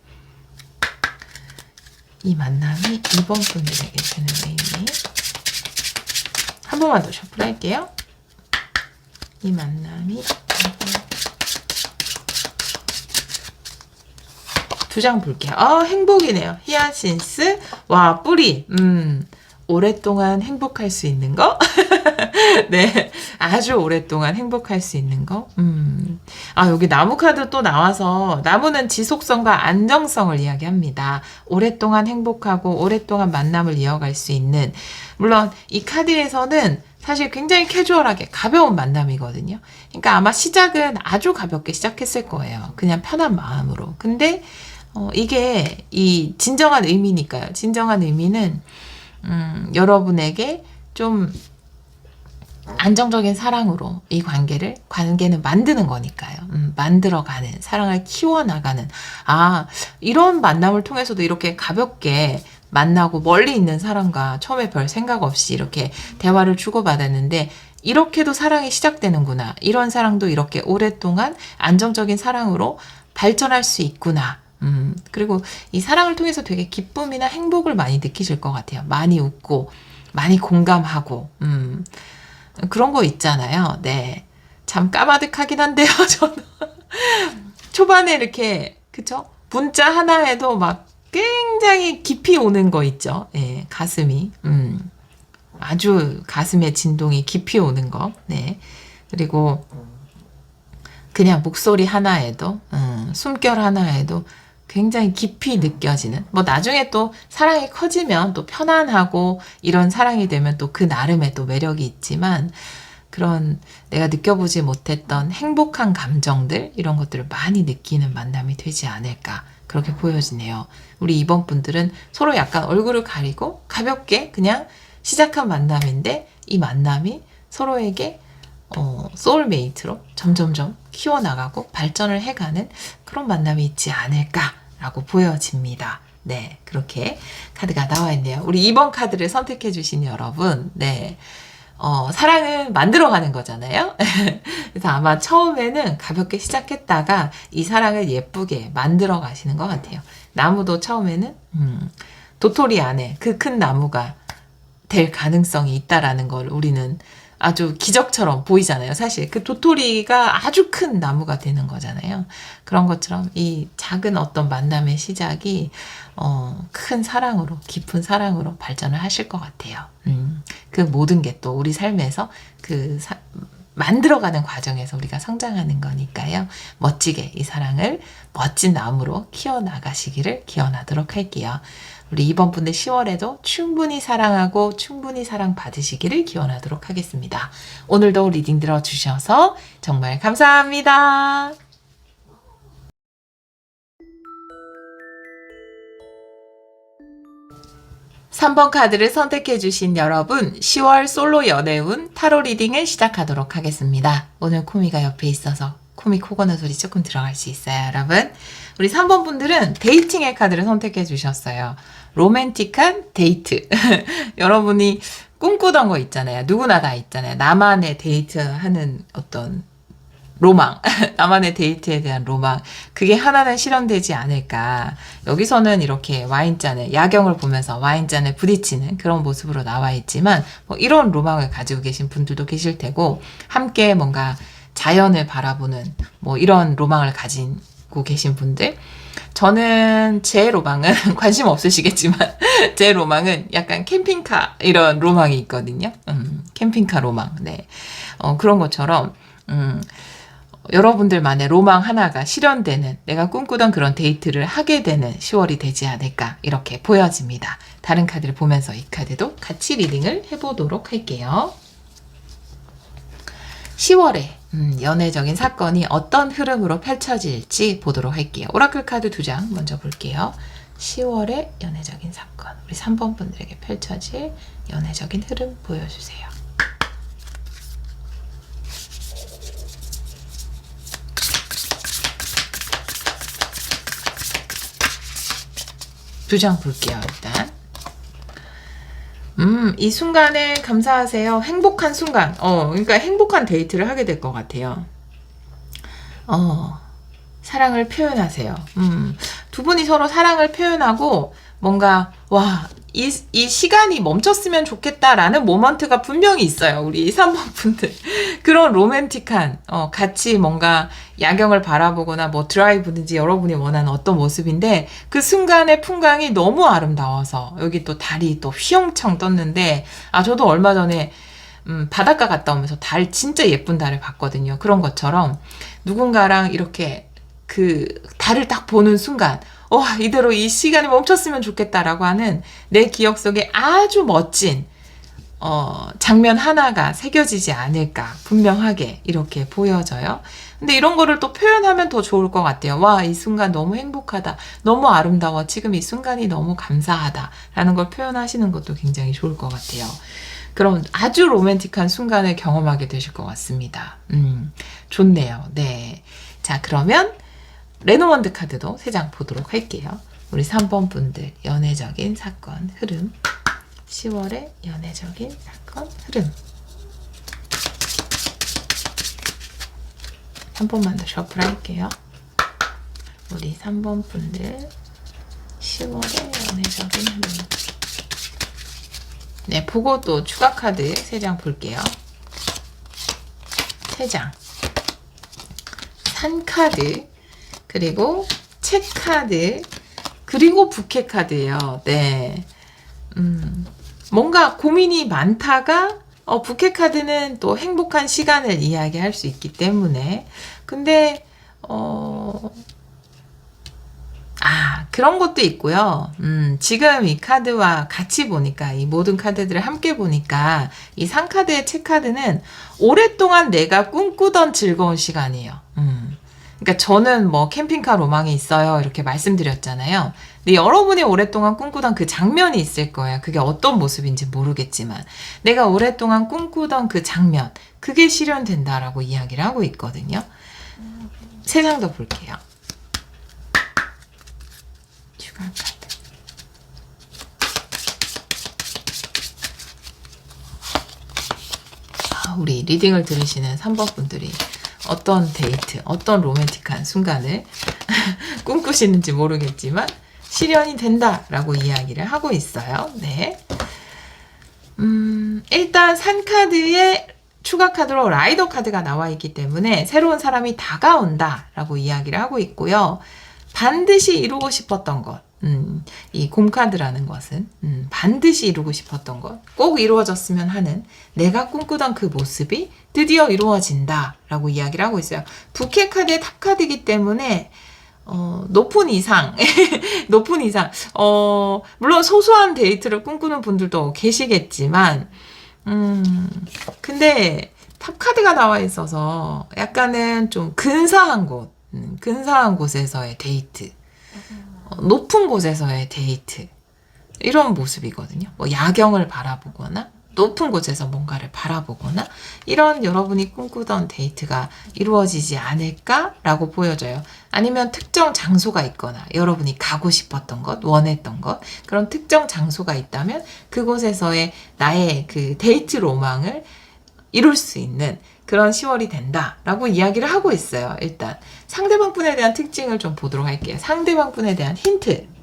이 만남이 2번 분들에게 주는 의미. 한 번만 더 셔플할게요. 이 만남이 2장 볼게요. 행복이네요. 히아신스. 와, 뿌리. 오랫동안 행복할 수 있는 거? 네. 아주 오랫동안 행복할 수 있는 거? 여기 나무 카드 또 나와서 나무는 지속성과 안정성을 이야기합니다. 오랫동안 행복하고 오랫동안 만남을 이어갈 수 있는, 물론 이 카드에서는 사실 굉장히 캐주얼하게 가벼운 만남이거든요. 그러니까 아마 시작은 아주 가볍게 시작했을 거예요. 그냥 편한 마음으로. 근데 이게 이 진정한 의미니까요. 진정한 의미는 여러분에게 좀 안정적인 사랑으로 이 관계는 만드는 거니까요. 만들어가는, 사랑을 키워나가는. 이런 만남을 통해서도 이렇게 가볍게 만나고 멀리 있는 사람과 처음에 별 생각 없이 이렇게 대화를 주고받았는데 이렇게도 사랑이 시작되는구나. 이런 사랑도 이렇게 오랫동안 안정적인 사랑으로 발전할 수 있구나. 그리고 이 사랑을 통해서 되게 기쁨이나 행복을 많이 느끼실 것 같아요. 많이 웃고, 많이 공감하고, 그런 거 있잖아요. 네. 참 까마득하긴 한데요, 저는. 초반에 이렇게, 그쵸? 문자 하나에도 막 굉장히 깊이 오는 거 있죠. 예, 가슴이. 아주 가슴의 진동이 깊이 오는 거. 네. 그리고 그냥 목소리 하나에도, 숨결 하나에도 굉장히 깊이 느껴지는, 뭐 나중에 또 사랑이 커지면 또 편안하고 이런 사랑이 되면 또 그 나름의 또 매력이 있지만 그런 내가 느껴보지 못했던 행복한 감정들, 이런 것들을 많이 느끼는 만남이 되지 않을까, 그렇게 보여지네요. 우리 이번 분들은 서로 약간 얼굴을 가리고 가볍게 그냥 시작한 만남인데 이 만남이 서로에게 소울메이트로 점점점 키워나가고 발전을 해가는 그런 만남이 있지 않을까라고 보여집니다. 네, 그렇게 카드가 나와 있네요. 우리 2번 카드를 선택해 주신 여러분, 네, 사랑은 만들어가는 거잖아요. 그래서 아마 처음에는 가볍게 시작했다가 이 사랑을 예쁘게 만들어 가시는 것 같아요. 나무도 처음에는 도토리 안에 그 큰 나무가 될 가능성이 있다라는 걸 우리는 아주 기적처럼 보이잖아요. 사실 그 도토리가 아주 큰 나무가 되는 거잖아요. 그런 것처럼 이 작은 어떤 만남의 시작이 큰 사랑으로, 깊은 사랑으로 발전을 하실 것 같아요. 그 모든 게 또 우리 삶에서 만들어가는 과정에서 우리가 성장하는 거니까요. 멋지게 이 사랑을 멋진 나무로 키워나가시기를 기원하도록 할게요. 우리 이번 분들 10월에도 충분히 사랑하고 충분히 사랑받으시기를 기원하도록 하겠습니다. 오늘도 리딩 들어주셔서 정말 감사합니다. (3번) 카드를 선택해주신 여러분, 10월 솔로 연애운 타로 리딩을 시작하도록 하겠습니다. 오늘 코미가 옆에 있어서 코미 코 고는 소리 조금 들어갈 수 있어요, 여러분. 우리 3번 분들은 데이팅의 카드를 선택해 주셨어요. 로맨틱한 데이트. 여러분이 꿈꾸던 거 있잖아요. 누구나 다 있잖아요. 나만의 데이트하는 어떤 로망. 나만의 데이트에 대한 로망. 그게 하나는 실현되지 않을까. 여기서는 이렇게 와인잔에, 야경을 보면서 와인잔에 부딪히는 그런 모습으로 나와 있지만, 뭐 이런 로망을 가지고 계신 분들도 계실 테고, 함께 뭔가 자연을 바라보는 뭐 이런 로망을 가진 듣고 계신 분들, 저는 제 로망은 관심 없으시겠지만 제 로망은 약간 캠핑카 이런 로망이 있거든요. 캠핑카 로망. 네. 그런 것처럼 여러분들만의 로망 하나가 실현되는, 내가 꿈꾸던 그런 데이트를 하게 되는 10월이 되지 않을까 이렇게 보여집니다. 다른 카드를 보면서 이 카드도 같이 리딩을 해보도록 할게요. 10월에 연애적인 사건이 어떤 흐름으로 펼쳐질지 보도록 할게요. 오라클 카드 2장 먼저 볼게요. 10월의 연애적인 사건, 우리 3번 분들에게 펼쳐질 연애적인 흐름 보여주세요. 두 장 볼게요, 일단. 이 순간에 감사하세요. 행복한 순간. 그러니까 행복한 데이트를 하게 될 것 같아요. 사랑을 표현하세요. 두 분이 서로 사랑을 표현하고 뭔가, 와, 이 시간이 멈췄으면 좋겠다라는 모먼트가 분명히 있어요. 우리 3번 분들. 그런 로맨틱한, 같이 뭔가 야경을 바라보거나 뭐 드라이브든지 여러분이 원하는 어떤 모습인데 그 순간의 풍광이 너무 아름다워서 여기 또 달이 또 휘영청 떴는데, 저도 얼마 전에 바닷가 갔다 오면서 달, 진짜 예쁜 달을 봤거든요. 그런 것처럼 누군가랑 이렇게 그 달을 딱 보는 순간, 이대로 이 시간이 멈췄으면 좋겠다라고 하는 내 기억 속에 아주 멋진 장면 하나가 새겨지지 않을까 분명하게 이렇게 보여져요. 근데 이런 거를 또 표현하면 더 좋을 것 같아요. 와, 이 순간 너무 행복하다. 너무 아름다워. 지금 이 순간이 너무 감사하다. 라는 걸 표현하시는 것도 굉장히 좋을 것 같아요. 그럼 아주 로맨틱한 순간을 경험하게 되실 것 같습니다. 좋네요. 네. 자, 그러면 레노먼드 카드도 3장 보도록 할게요. 우리 3번 분들 연애적인 사건 흐름, 10월의 연애적인 사건 흐름. 한 번만 더 셔플 할게요. 우리 3번 분들 10월의 연애적인 흐름. 네, 보고 또 추가 카드 3장 볼게요. 3장. 산 카드, 그리고 책 카드, 그리고 부캐 카드예요. 네. 뭔가 고민이 많다가 부캐 카드는 또 행복한 시간을 이야기할 수 있기 때문에. 근데 그런 것도 있고요. 지금 이 카드와 같이 보니까, 이 모든 카드들을 함께 보니까 이 상카드의 책 카드는 오랫동안 내가 꿈꾸던 즐거운 시간이에요. 그러니까 저는 뭐 캠핑카 로망이 있어요 이렇게 말씀드렸잖아요. 근데 여러분이 오랫동안 꿈꾸던 그 장면이 있을 거예요. 그게 어떤 모습인지 모르겠지만 내가 오랫동안 꿈꾸던 그 장면, 그게 실현된다라고 이야기를 하고 있거든요. 3장 더 볼게요. 추가 카드. 우리 리딩을 들으시는 3번 분들이 어떤 데이트, 어떤 로맨틱한 순간을 꿈꾸시는지 모르겠지만 실현이 된다라고 이야기를 하고 있어요. 네. 일단 산 카드에 추가 카드로 라이더 카드가 나와 있기 때문에 새로운 사람이 다가온다라고 이야기를 하고 있고요. 반드시 이루고 싶었던 것, 이 곰카드라는 것은 반드시 이루고 싶었던 것, 꼭 이루어졌으면 하는 내가 꿈꾸던 그 모습이 드디어 이루어진다라고 이야기를 하고 있어요. 부캐 카드의 탑 카드이기 때문에 높은 이상, 높은 이상, 물론 소소한 데이트를 꿈꾸는 분들도 계시겠지만, 근데 탑 카드가 나와 있어서 약간은 좀 근사한 곳, 근사한 곳에서의 데이트, 높은 곳에서의 데이트, 이런 모습이거든요. 뭐 야경을 바라보거나 높은 곳에서 뭔가를 바라보거나 이런 여러분이 꿈꾸던 데이트가 이루어지지 않을까라고 보여져요. 아니면 특정 장소가 있거나 여러분이 가고 싶었던 것, 원했던 것, 그런 특정 장소가 있다면 그곳에서의 나의 그 데이트 로망을 이룰 수 있는 그런 10월이 된다라고 이야기를 하고 있어요. 일단 상대방 분에 대한 특징을 좀 보도록 할게요. 상대방 분에 대한 힌트.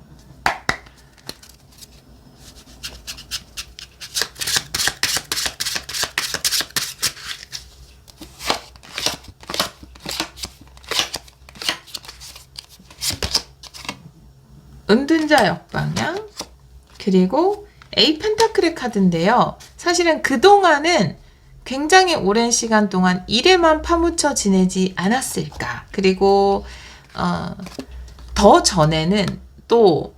은둔자 역방향, 그리고 A 펜타클의 카드인데요. 사실은 그동안은 굉장히 오랜 시간 동안 일에만 파묻혀 지내지 않았을까. 그리고 더 전에는 또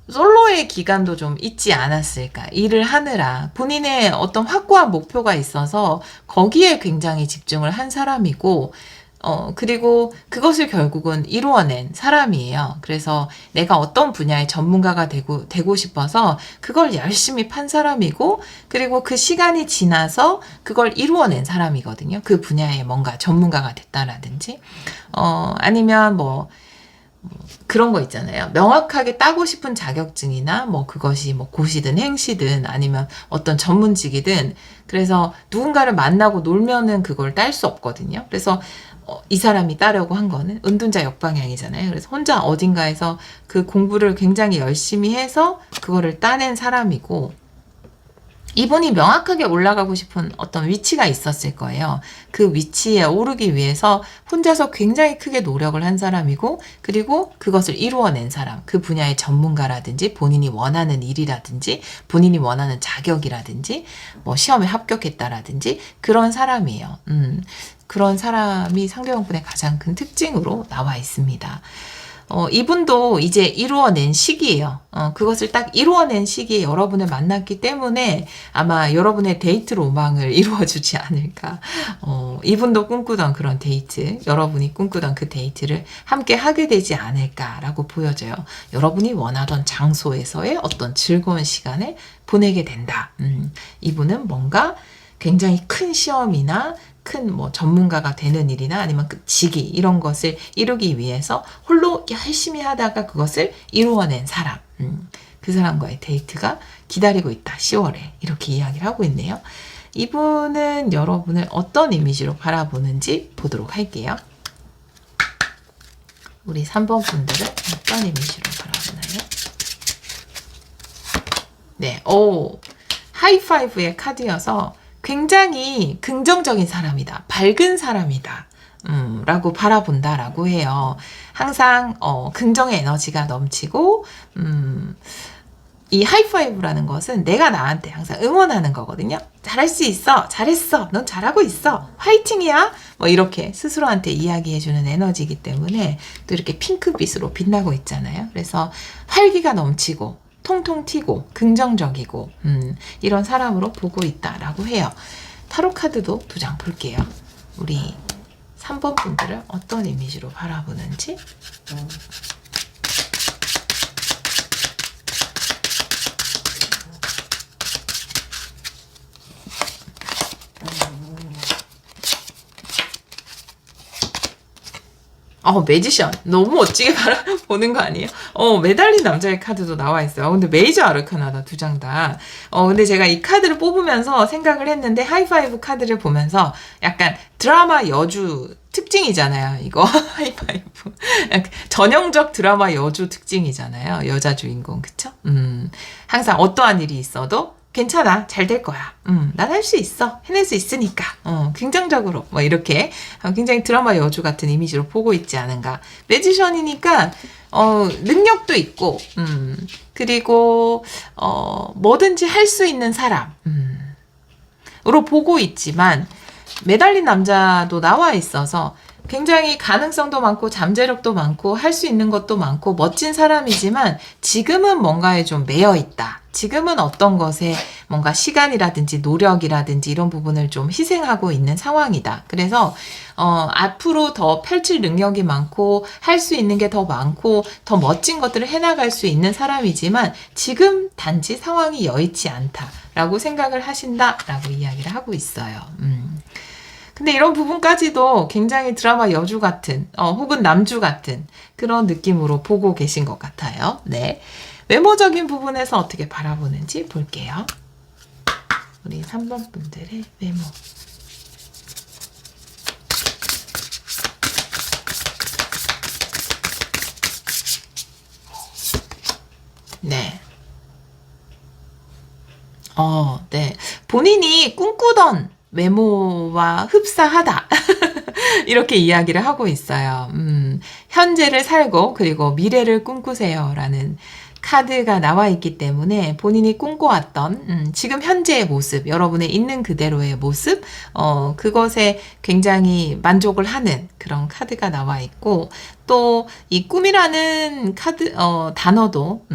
솔로의 기간도 좀 있지 않았을까. 일을 하느라 본인의 어떤 확고한 목표가 있어서 거기에 굉장히 집중을 한 사람이고, 그리고 그것을 결국은 이루어낸 사람이에요. 그래서 내가 어떤 분야의 전문가가 되고 싶어서 그걸 열심히 판 사람이고, 그리고 그 시간이 지나서 그걸 이루어낸 사람이거든요. 그 분야에 뭔가 전문가가 됐다라든지, 아니면 뭐, 그런 거 있잖아요. 명확하게 따고 싶은 자격증이나 뭐 그것이 뭐 고시든 행시든 아니면 어떤 전문직이든, 그래서 누군가를 만나고 놀면은 그걸 딸 수 없거든요. 그래서 이 사람이 따려고 한 거는 은둔자 역방향이잖아요. 그래서 혼자 어딘가에서 그 공부를 굉장히 열심히 해서 그거를 따낸 사람이고, 이분이 명확하게 올라가고 싶은 어떤 위치가 있었을 거예요. 그 위치에 오르기 위해서 혼자서 굉장히 크게 노력을 한 사람이고, 그리고 그것을 이루어낸 사람, 그 분야의 전문가라든지 본인이 원하는 일이라든지 본인이 원하는 자격이라든지 뭐 시험에 합격했다라든지 그런 사람이에요. 그런 사람이 상대방분의 가장 큰 특징으로 나와 있습니다. 이분도 이제 이루어낸 시기예요. 그것을 딱 이루어낸 시기에 여러분을 만났기 때문에 아마 여러분의 데이트 로망을 이루어주지 않을까. 이분도 꿈꾸던 그런 데이트, 여러분이 꿈꾸던 그 데이트를 함께 하게 되지 않을까라고 보여져요. 여러분이 원하던 장소에서의 어떤 즐거운 시간을 보내게 된다. 이분은 뭔가 굉장히 큰 시험이나 큰 뭐 전문가가 되는 일이나 아니면 그 직위 이런 것을 이루기 위해서 홀로 열심히 하다가 그것을 이루어낸 사람, 그 사람과의 데이트가 기다리고 있다 10월에 이렇게 이야기를 하고 있네요. 이분은 여러분을 어떤 이미지로 바라보는지 보도록 할게요. 우리 3번 분들은 어떤 이미지로 바라보나요? 네, 하이파이브의 카드여서 굉장히 긍정적인 사람이다. 밝은 사람이다. 라고 바라본다라고 해요. 항상, 긍정의 에너지가 넘치고, 이 하이파이브라는 것은 내가 나한테 항상 응원하는 거거든요. 잘할 수 있어. 잘했어. 넌 잘하고 있어. 화이팅이야. 뭐 이렇게 스스로한테 이야기해주는 에너지이기 때문에 또 이렇게 핑크빛으로 빛나고 있잖아요. 그래서 활기가 넘치고, 통통 튀고 긍정적이고 이런 사람으로 보고 있다라고 해요. 타로 카드도 2장 볼게요. 우리 3번 분들을 어떤 이미지로 바라보는지. 매지션. 너무 멋지게 보는 거 아니에요? 매달린 남자의 카드도 나와 있어요. 근데 메이저 아르카나다 2장 다. 근데 제가 이 카드를 뽑으면서 생각을 했는데, 하이파이브 카드를 보면서 약간 드라마 여주 특징이잖아요, 이거. 하이파이브. 전형적 드라마 여주 특징이잖아요. 여자 주인공, 그쵸? 항상 어떠한 일이 있어도 괜찮아. 잘 될 거야. 난 할 수 있어. 해낼 수 있으니까. 긍정적으로. 뭐 이렇게 굉장히 드라마 여주 같은 이미지로 보고 있지 않은가. 매지션이니까 능력도 있고 그리고 뭐든지 할 수 있는 사람 으로 보고 있지만, 매달린 남자도 나와 있어서 굉장히 가능성도 많고 잠재력도 많고 할 수 있는 것도 많고 멋진 사람이지만, 지금은 뭔가에 좀 매여 있다. 지금은 어떤 것에 뭔가 시간이라든지 노력이라든지 이런 부분을 좀 희생하고 있는 상황이다. 그래서 앞으로 더 펼칠 능력이 많고 할 수 있는 게 더 많고 더 멋진 것들을 해나갈 수 있는 사람이지만, 지금 단지 상황이 여의치 않다라고 생각을 하신다라고 이야기를 하고 있어요. 근데 이런 부분까지도 굉장히 드라마 여주 같은, 혹은 남주 같은 그런 느낌으로 보고 계신 것 같아요. 네. 외모적인 부분에서 어떻게 바라보는지 볼게요. 우리 3번 분들의 외모. 네. 네. 본인이 꿈꾸던 외모와 흡사하다. 이렇게 이야기를 하고 있어요. 현재를 살고 그리고 미래를 꿈꾸세요 라는 카드가 나와 있기 때문에 본인이 꿈꿔왔던 지금 현재의 모습, 여러분의 있는 그대로의 모습, 그것에 굉장히 만족을 하는 그런 카드가 나와 있고, 또 이 꿈이라는 카드 단어도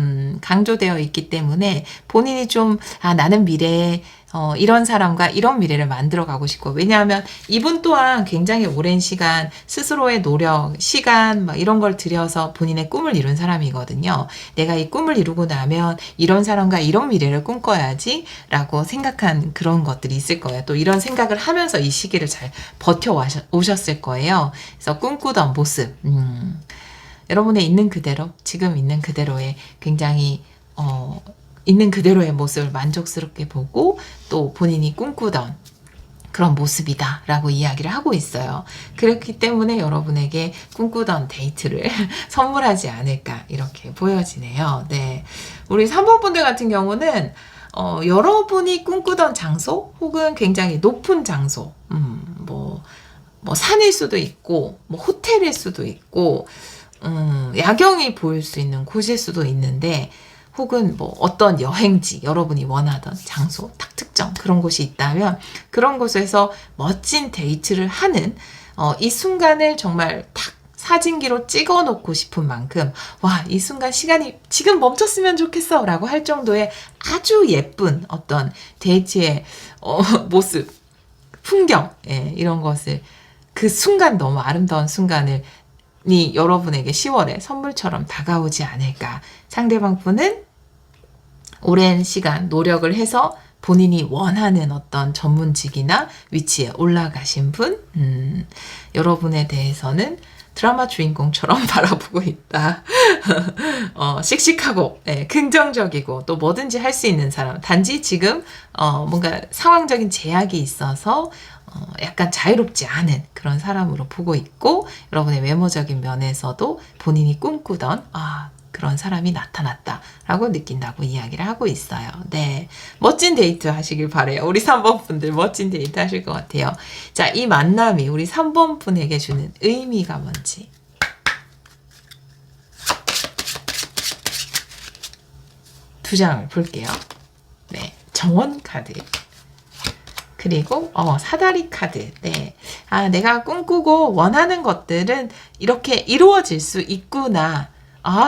강조되어 있기 때문에 본인이 좀 나는 미래에 이런 사람과 이런 미래를 만들어 가고 싶고, 왜냐하면 이분 또한 굉장히 오랜 시간 스스로의 노력, 시간 막 이런 걸 들여서 본인의 꿈을 이룬 사람이거든요. 내가 이 꿈을 이루고 나면 이런 사람과 이런 미래를 꿈꿔야지 라고 생각한 그런 것들이 있을 거예요. 또 이런 생각을 하면서 이 시기를 잘 버텨오셨을 거예요. 그래서 꿈꾸던 모습, 여러분의 있는 그대로, 지금 있는 그대로의 굉장히 있는 그대로의 모습을 만족스럽게 보고 또 본인이 꿈꾸던 그런 모습이다 라고 이야기를 하고 있어요. 그렇기 때문에 여러분에게 꿈꾸던 데이트를 선물하지 않을까 이렇게 보여지네요. 네, 우리 3번 분들 같은 경우는 여러분이 꿈꾸던 장소 혹은 굉장히 높은 장소, 뭐 산일 수도 있고 뭐 호텔일 수도 있고 야경이 보일 수 있는 곳일 수도 있는데, 혹은 뭐 어떤 여행지, 여러분이 원하던 장소, 딱 특정 그런 곳이 있다면 그런 곳에서 멋진 데이트를 하는 이 순간을 정말 딱 사진기로 찍어 놓고 싶은 만큼, 와, 이 순간 시간이 지금 멈췄으면 좋겠어 라고 할 정도의 아주 예쁜 어떤 데이트의 모습, 풍경, 이런 것을, 그 순간, 너무 아름다운 순간을 여러분에게 10월에 선물처럼 다가오지 않을까. 상대방 분은 오랜 시간 노력을 해서 본인이 원하는 어떤 전문직이나 위치에 올라가신 분, 여러분에 대해서는 드라마 주인공처럼 바라보고 있다. 씩씩하고 긍정적이고 또 뭐든지 할 수 있는 사람. 단지 지금 뭔가 상황적인 제약이 있어서 약간 자유롭지 않은 그런 사람으로 보고 있고, 여러분의 외모적인 면에서도 본인이 꿈꾸던 그런 사람이 나타났다 라고 느낀다고 이야기를 하고 있어요. 네, 멋진 데이트 하시길 바래요. 우리 3번 분들 멋진 데이트 하실 것 같아요. 자, 이 만남이 우리 3번 분에게 주는 의미가 뭔지. 두 장을 볼게요. 네, 정원 카드. 그리고 사다리 카드. 네, 내가 꿈꾸고 원하는 것들은 이렇게 이루어질 수 있구나.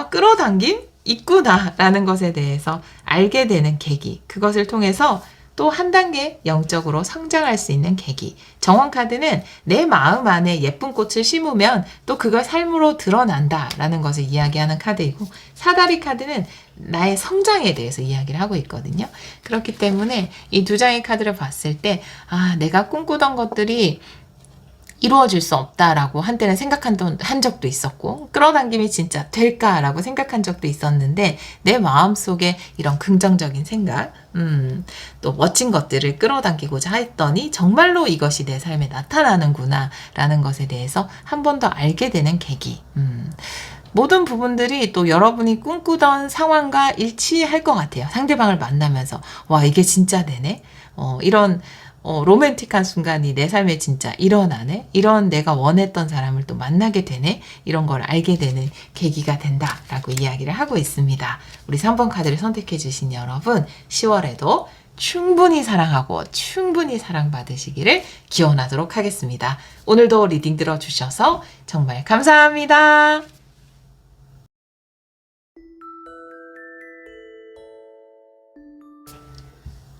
끌어당김 있구나 라는 것에 대해서 알게 되는 계기, 그것을 통해서 또 한 단계 영적으로 성장할 수 있는 계기. 정원 카드는 내 마음 안에 예쁜 꽃을 심으면 또 그걸 삶으로 드러난다 라는 것을 이야기하는 카드이고, 사다리 카드는 나의 성장에 대해서 이야기를 하고 있거든요. 그렇기 때문에 이 두 장의 카드를 봤을 때 내가 꿈꾸던 것들이 이루어질 수 없다라고 한때는 한 적도 있었고, 끌어당김이 진짜 될까라고 생각한 적도 있었는데, 내 마음속에 이런 긍정적인 생각, 또 멋진 것들을 끌어당기고자 했더니 정말로 이것이 내 삶에 나타나는구나 라는 것에 대해서 한 번 더 알게 되는 계기. 모든 부분들이 또 여러분이 꿈꾸던 상황과 일치할 것 같아요. 상대방을 만나면서 와, 이게 진짜 되네. 이런 로맨틱한 순간이 내 삶에 진짜 일어나네. 이런 내가 원했던 사람을 또 만나게 되네. 이런 걸 알게 되는 계기가 된다라고 이야기를 하고 있습니다. 우리 3번 카드를 선택해 주신 여러분, 10월에도 충분히 사랑하고 충분히 사랑받으시기를 기원하도록 하겠습니다. 오늘도 리딩 들어주셔서 정말 감사합니다.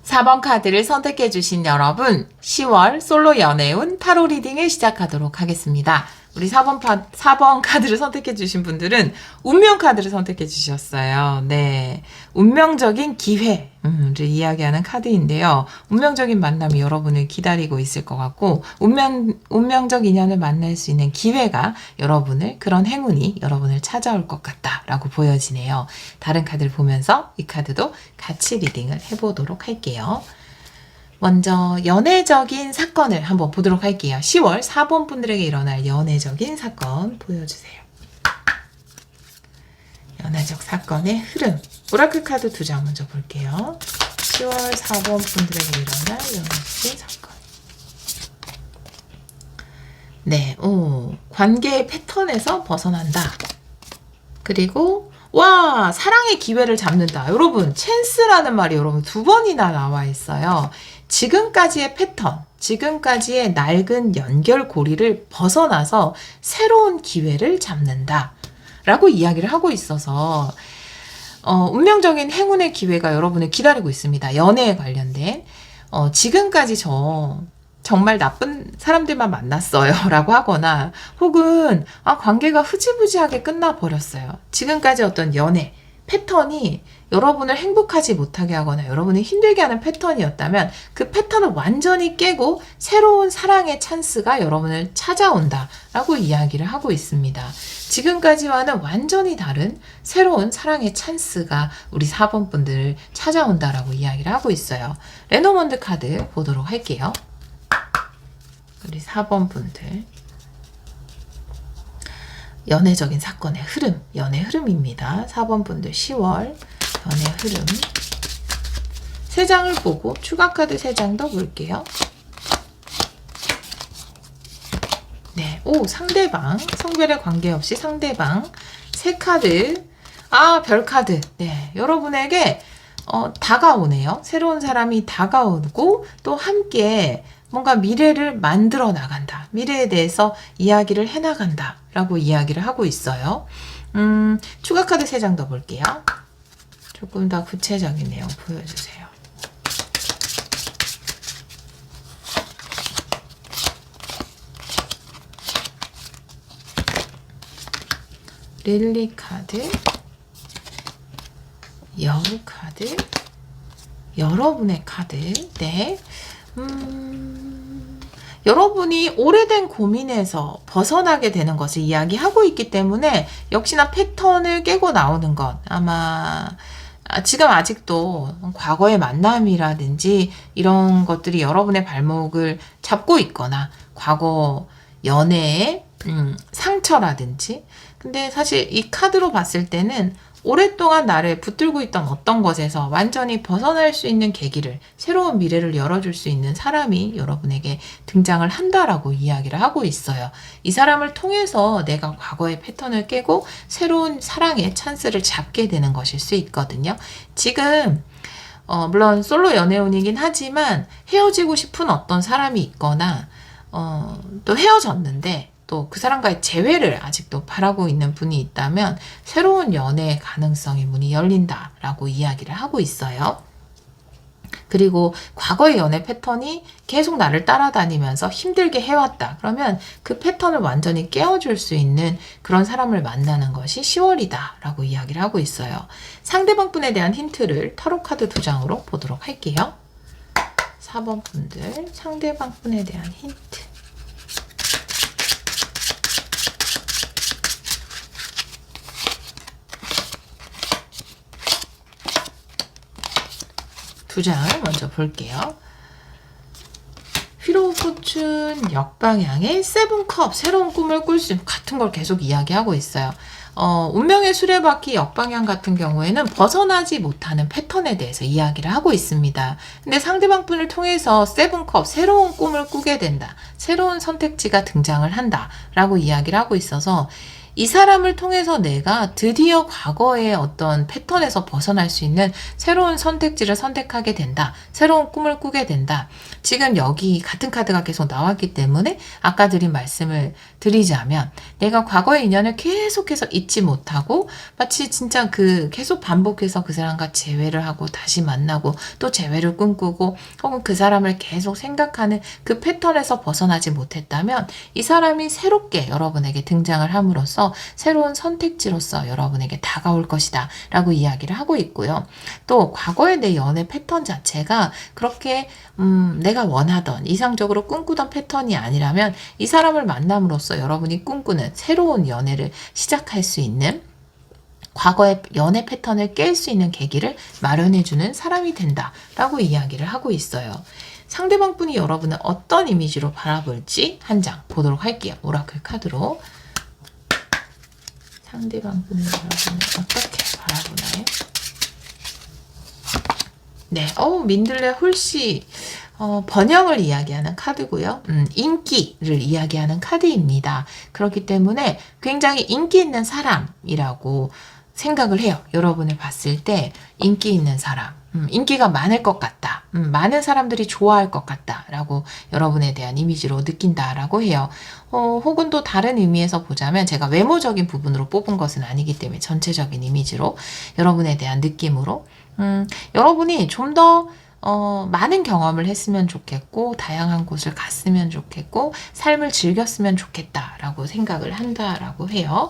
4번 카드를 선택해 주신 여러분, 10월 솔로 연애운 타로 리딩을 시작하도록 하겠습니다. 우리 4번 카드를 선택해 주신 분들은 운명 카드를 선택해 주셨어요. 네, 운명적인 기회를 이야기하는 카드인데요. 운명적인 만남이 여러분을 기다리고 있을 것 같고, 운명적 인연을 만날 수 있는 기회가 그런 행운이 여러분을 찾아올 것 같다라고 보여지네요. 다른 카드를 보면서 이 카드도 같이 리딩을 해보도록 할게요. 먼저 연애적인 사건을 한번 보도록 할게요. 10월 4번 분들에게 일어날 연애적인 사건 보여주세요. 연애적 사건의 흐름. 오라클 카드 2장 먼저 볼게요. 10월 4번 분들에게 일어날 연애적인 사건. 네, 관계의 패턴에서 벗어난다. 그리고 와, 사랑의 기회를 잡는다. 여러분, 찬스라는 말이 여러분 2번이나 나와 있어요. 지금까지의 패턴, 지금까지의 낡은 연결고리를 벗어나서 새로운 기회를 잡는다. 라고 이야기를 하고 있어서 운명적인 행운의 기회가 여러분을 기다리고 있습니다. 연애에 관련된 지금까지 정말 나쁜 사람들만 만났어요 라고 하거나 혹은 관계가 흐지부지하게 끝나버렸어요. 지금까지 어떤 연애 패턴이 여러분을 행복하지 못하게 하거나 여러분을 힘들게 하는 패턴이었다면 그 패턴을 완전히 깨고 새로운 사랑의 찬스가 여러분을 찾아온다 라고 이야기를 하고 있습니다. 지금까지와는 완전히 다른 새로운 사랑의 찬스가 우리 4번 분들을 찾아온다 라고 이야기를 하고 있어요. 레노먼드 카드 보도록 할게요. 우리 4번 분들 연애적인 사건의 흐름, 연애 흐름입니다. 4번 분들 10월 연애 흐름 3장을 보고 추가 카드 3장 더 볼게요. 네, 상대방, 성별에 관계없이 상대방 3카드, 별 카드. 네, 여러분에게 다가오네요. 새로운 사람이 다가오고 또 함께 뭔가 미래를 만들어 나간다. 미래에 대해서 이야기를 해나간다. 라고 이야기를 하고 있어요. 추가 카드 3장 더 볼게요. 조금 더 구체적인 내용 보여주세요. 릴리 카드, 여우 카드, 여러분의 카드. 네. 여러분이 오래된 고민에서 벗어나게 되는 것을 이야기하고 있기 때문에 역시나 패턴을 깨고 나오는 것. 아마 지금 아직도 과거의 만남이라든지 이런 것들이 여러분의 발목을 잡고 있거나 과거 연애의 상처라든지. 근데 사실 이 카드로 봤을 때는 오랫동안 나를 붙들고 있던 어떤 것에서 완전히 벗어날 수 있는 계기를, 새로운 미래를 열어줄 수 있는 사람이 여러분에게 등장을 한다라고 이야기를 하고 있어요. 이 사람을 통해서 내가 과거의 패턴을 깨고 새로운 사랑의 찬스를 잡게 되는 것일 수 있거든요. 지금 물론 솔로 연애운이긴 하지만 헤어지고 싶은 어떤 사람이 있거나 또 헤어졌는데 또 그 사람과의 재회를 아직도 바라고 있는 분이 있다면 새로운 연애의 가능성의 문이 열린다라고 이야기를 하고 있어요. 그리고 과거의 연애 패턴이 계속 나를 따라다니면서 힘들게 해왔다. 그러면 그 패턴을 완전히 깨워줄 수 있는 그런 사람을 만나는 것이 10월이다 라고 이야기를 하고 있어요. 상대방 분에 대한 힌트를 타로 카드 2장으로 보도록 할게요. 4번 분들 상대방 분에 대한 힌트. 두 장을 먼저 볼게요. 휘로 포춘 역방향의 세븐컵, 새로운 꿈을 꿀 수 있는 같은 걸 계속 이야기하고 있어요. 운명의 수레바퀴 역방향 같은 경우에는 벗어나지 못하는 패턴에 대해서 이야기를 하고 있습니다. 근데 상대방 분을 통해서 세븐컵, 새로운 꿈을 꾸게 된다. 새로운 선택지가 등장을 한다. 라고 이야기를 하고 있어서 이 사람을 통해서 내가 드디어 과거의 어떤 패턴에서 벗어날 수 있는 새로운 선택지를 선택하게 된다. 새로운 꿈을 꾸게 된다. 지금 여기 같은 카드가 계속 나왔기 때문에 아까 드린 말씀을 드리자면 내가 과거의 인연을 계속해서 잊지 못하고 마치 진짜 계속 반복해서 그 사람과 재회를 하고 다시 만나고 또 재회를 꿈꾸고 혹은 그 사람을 계속 생각하는 그 패턴에서 벗어나지 못했다면 이 사람이 새롭게 여러분에게 등장을 함으로써 새로운 선택지로서 여러분에게 다가올 것이다 라고 이야기를 하고 있고요. 또 과거의 내 연애 패턴 자체가 그렇게 내가 원하던 이상적으로 꿈꾸던 패턴이 아니라면 이 사람을 만남으로써 여러분이 꿈꾸는 새로운 연애를 시작할 수 있는 과거의 연애 패턴을 깰 수 있는 계기를 마련해주는 사람이 된다라고 이야기를 하고 있어요. 상대방 분이 여러분을 어떤 이미지로 바라볼지 한 장 보도록 할게요. 오라클 카드로. 상대방 분이 여러분을 어떻게 바라보나요? 네, 민들레 홀씨 번영을 이야기하는 카드고요. 인기를 이야기하는 카드입니다. 그렇기 때문에 굉장히 인기 있는 사람이라고 생각을 해요. 여러분을 봤을 때 인기 있는 사람, 인기가 많을 것 같다. 많은 사람들이 좋아할 것 같다. 라고 여러분에 대한 이미지로 느낀다라고 해요. 혹은 또 다른 의미에서 보자면 제가 외모적인 부분으로 뽑은 것은 아니기 때문에 전체적인 이미지로 여러분에 대한 느낌으로 여러분이 좀 더 많은 경험을 했으면 좋겠고 다양한 곳을 갔으면 좋겠고 삶을 즐겼으면 좋겠다라고 생각을 한다라고 해요.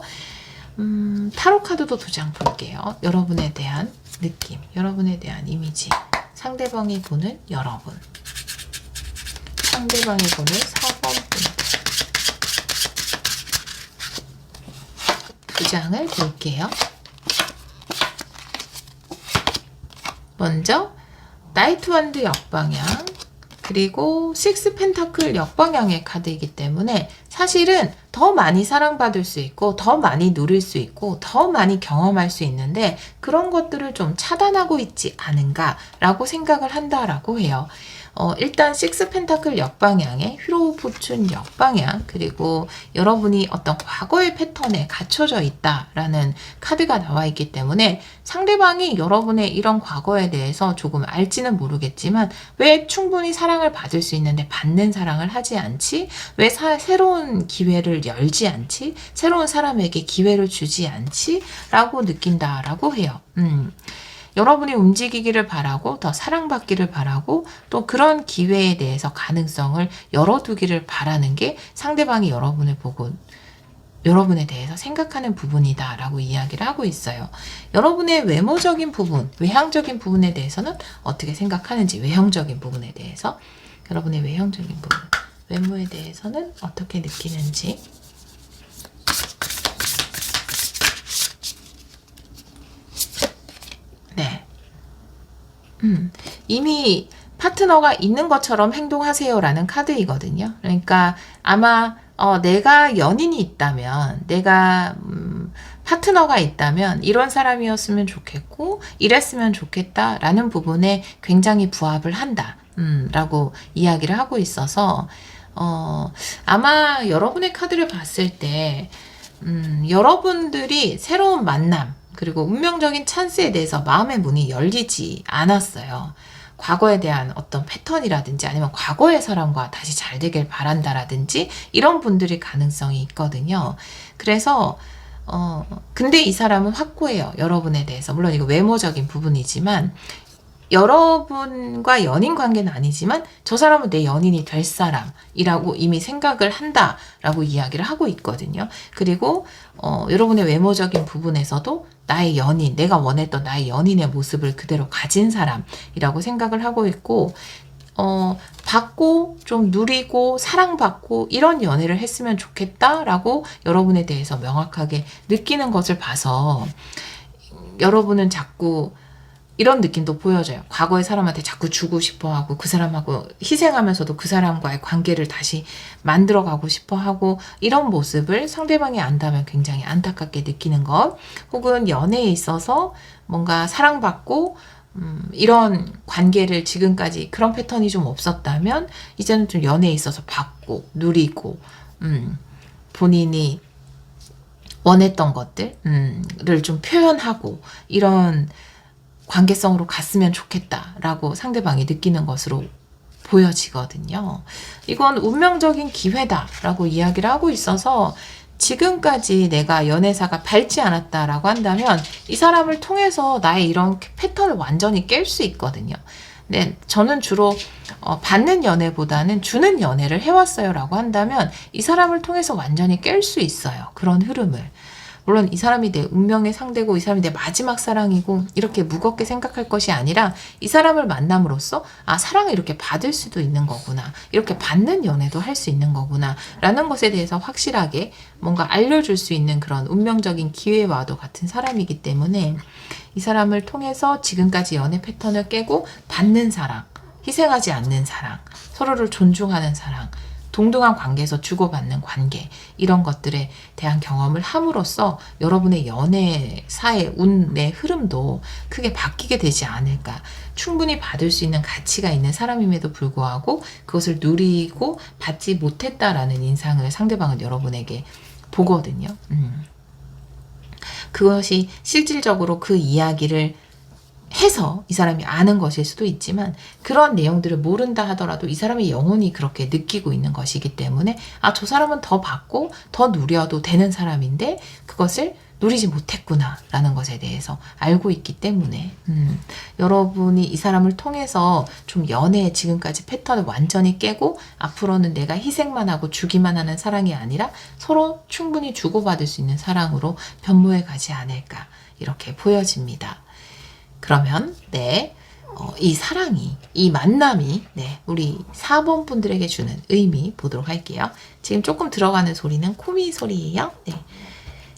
타로 카드도 2장 볼게요. 여러분에 대한 느낌, 여러분에 대한 이미지, 상대방이 보는 여러분, 상대방이 보는 4번 분들 2장을 볼게요. 먼저 나이트 완드 역방향, 그리고 6 펜타클 역방향의 카드이기 때문에 사실은 더 많이 사랑받을 수 있고 더 많이 누릴 수 있고 더 많이 경험할 수 있는데 그런 것들을 좀 차단하고 있지 않은가 라고 생각을 한다라고 해요. 일단 6 펜타클 역방향의 휘로 포춘 역방향, 그리고 여러분이 어떤 과거의 패턴에 갇혀져 있다라는 카드가 나와 있기 때문에 상대방이 여러분의 이런 과거에 대해서 조금 알지는 모르겠지만 왜 충분히 사랑을 받을 수 있는데 받는 사랑을 하지 않지? 왜 새로운 기회를 열지 않지? 새로운 사람에게 기회를 주지 않지? 라고 느낀다라고 해요. 여러분이 움직이기를 바라고 더 사랑받기를 바라고 또 그런 기회에 대해서 가능성을 열어두기를 바라는 게 상대방이 여러분을 보고 여러분에 대해서 생각하는 부분이다 라고 이야기를 하고 있어요. 여러분의 외모적인 부분, 외향적인 부분에 대해서는 어떻게 생각하는지, 외형적인 부분에 대해서 여러분의 외형적인 부분, 외모에 대해서는 어떻게 느끼는지. 네. 이미 파트너가 있는 것처럼 행동하세요라는 카드이거든요. 그러니까 아마 내가 연인이 있다면, 내가 파트너가 있다면 이런 사람이었으면 좋겠고 이랬으면 좋겠다라는 부분에 굉장히 부합을 한다 라고 이야기를 하고 있어서 아마 여러분의 카드를 봤을 때 여러분들이 새로운 만남 그리고 운명적인 찬스에 대해서 마음의 문이 열리지 않았어요. 과거에 대한 어떤 패턴이라든지 아니면 과거의 사람과 다시 잘 되길 바란다라든지 이런 분들이 가능성이 있거든요. 그래서 근데 이 사람은 확고해요. 여러분에 대해서. 물론 이거 외모적인 부분이지만 여러분과 연인 관계는 아니지만 저 사람은 내 연인이 될 사람이라고 이미 생각을 한다라고 이야기를 하고 있거든요. 그리고 여러분의 외모적인 부분에서도 나의 연인, 내가 원했던 나의 연인의 모습을 그대로 가진 사람이라고 생각을 하고 있고 받고 좀 누리고 사랑받고 이런 연애를 했으면 좋겠다라고 여러분에 대해서 명확하게 느끼는 것을 봐서 여러분은 자꾸 이런 느낌도 보여져요. 과거의 사람한테 자꾸 주고 싶어하고 그 사람하고 희생하면서도 그 사람과의 관계를 다시 만들어가고 싶어하고 이런 모습을 상대방이 안다면 굉장히 안타깝게 느끼는 것, 혹은 연애에 있어서 뭔가 사랑받고 이런 관계를 지금까지 그런 패턴이 좀 없었다면 이제는 좀 연애에 있어서 받고 누리고 본인이 원했던 것들을 좀 표현하고 이런 관계성으로 갔으면 좋겠다라고 상대방이 느끼는 것으로 보여지거든요. 이건 운명적인 기회다라고 이야기를 하고 있어서 지금까지 내가 연애사가 밝지 않았다라고 한다면 이 사람을 통해서 나의 이런 패턴을 완전히 깰 수 있거든요. 네, 저는 주로 받는 연애보다는 주는 연애를 해왔어요 라고 한다면 이 사람을 통해서 완전히 깰 수 있어요. 그런 흐름을. 물론 이 사람이 내 운명의 상대고 이 사람이 내 마지막 사랑이고 이렇게 무겁게 생각할 것이 아니라 이 사람을 만남으로써 사랑을 이렇게 받을 수도 있는 거구나, 이렇게 받는 연애도 할 수 있는 거구나 라는 것에 대해서 확실하게 뭔가 알려줄 수 있는 그런 운명적인 기회와도 같은 사람이기 때문에 이 사람을 통해서 지금까지 연애 패턴을 깨고 받는 사랑, 희생하지 않는 사랑, 서로를 존중하는 사랑, 동등한 관계에서 주고받는 관계, 이런 것들에 대한 경험을 함으로써 여러분의 연애사의 운의 흐름도 크게 바뀌게 되지 않을까. 충분히 받을 수 있는 가치가 있는 사람임에도 불구하고 그것을 누리고 받지 못했다라는 인상을 상대방은 여러분에게 보거든요. 그것이 실질적으로 그 이야기를 해서 이 사람이 아는 것일 수도 있지만, 그런 내용들을 모른다 하더라도 이 사람이 영혼이 그렇게 느끼고 있는 것이기 때문에 저 사람은 더 받고 더 누려도 되는 사람인데 그것을 누리지 못했구나 라는 것에 대해서 알고 있기 때문에 여러분이 이 사람을 통해서 좀 연애의 지금까지 패턴을 완전히 깨고 앞으로는 내가 희생만 하고 주기만 하는 사랑이 아니라 서로 충분히 주고받을 수 있는 사랑으로 변모해 가지 않을까, 이렇게 보여집니다. 그러면 이 사랑이, 이 만남이 우리 4번 분들에게 주는 의미 보도록 할게요. 지금 조금 들어가는 소리는 코미 소리예요.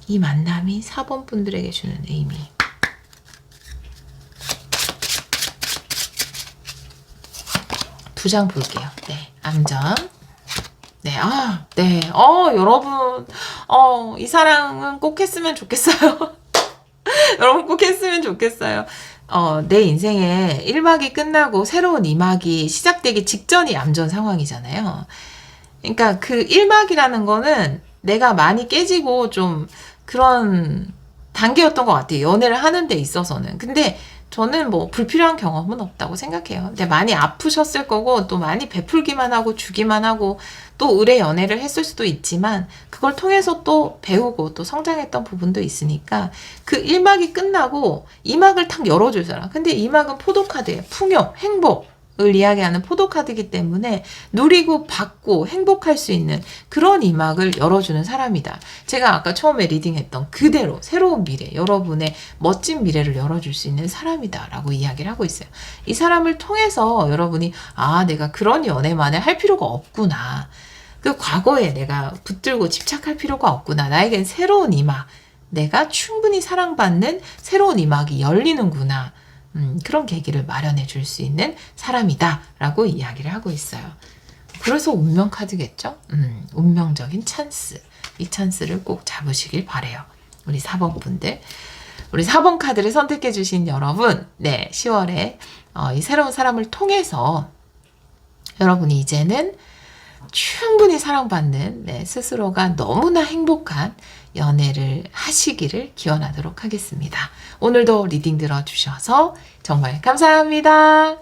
이 만남이 4번 분들에게 주는 의미. 두 장 볼게요. 암전. 여러분, 이 사랑은 꼭 했으면 좋겠어요. 여러분 꼭 했으면 좋겠어요. 내 인생에 1막이 끝나고 새로운 2막이 시작되기 직전이 암전 상황이잖아요. 그러니까 그 1막이라는 거는 내가 많이 깨지고 좀 그런 단계였던 것 같아요. 연애를 하는 데 있어서는. 근데 저는 뭐 불필요한 경험은 없다고 생각해요. 근데 많이 아프셨을 거고 또 많이 베풀기만 하고 주기만 하고 또 의뢰 연애를 했을 수도 있지만 그걸 통해서 또 배우고 또 성장했던 부분도 있으니까 그 1막이 끝나고 2막을 탁 열어줄 사람. 근데 2막은 포도카드예요. 풍요, 행복을 이야기하는 포도카드이기 때문에 누리고 받고 행복할 수 있는 그런 2막을 열어주는 사람이다. 제가 아까 처음에 리딩했던 그대로 새로운 미래, 여러분의 멋진 미래를 열어줄 수 있는 사람이다 라고 이야기를 하고 있어요. 이 사람을 통해서 여러분이 내가 그런 연애만을 할 필요가 없구나. 그 과거에 내가 붙들고 집착할 필요가 없구나. 나에겐 새로운 2막, 내가 충분히 사랑받는 새로운 2막이 열리는구나. 그런 계기를 마련해 줄 수 있는 사람이다 라고 이야기를 하고 있어요. 그래서 운명 카드겠죠? 운명적인 찬스. 이 찬스를 꼭 잡으시길 바래요. 우리 4번 분들. 우리 4번 카드를 선택해 주신 여러분, 10월에 이 새로운 사람을 통해서 여러분이 이제는 충분히 사랑받는 스스로가 너무나 행복한 연애를 하시기를 기원하도록 하겠습니다. 오늘도 리딩 들어주셔서 정말 감사합니다.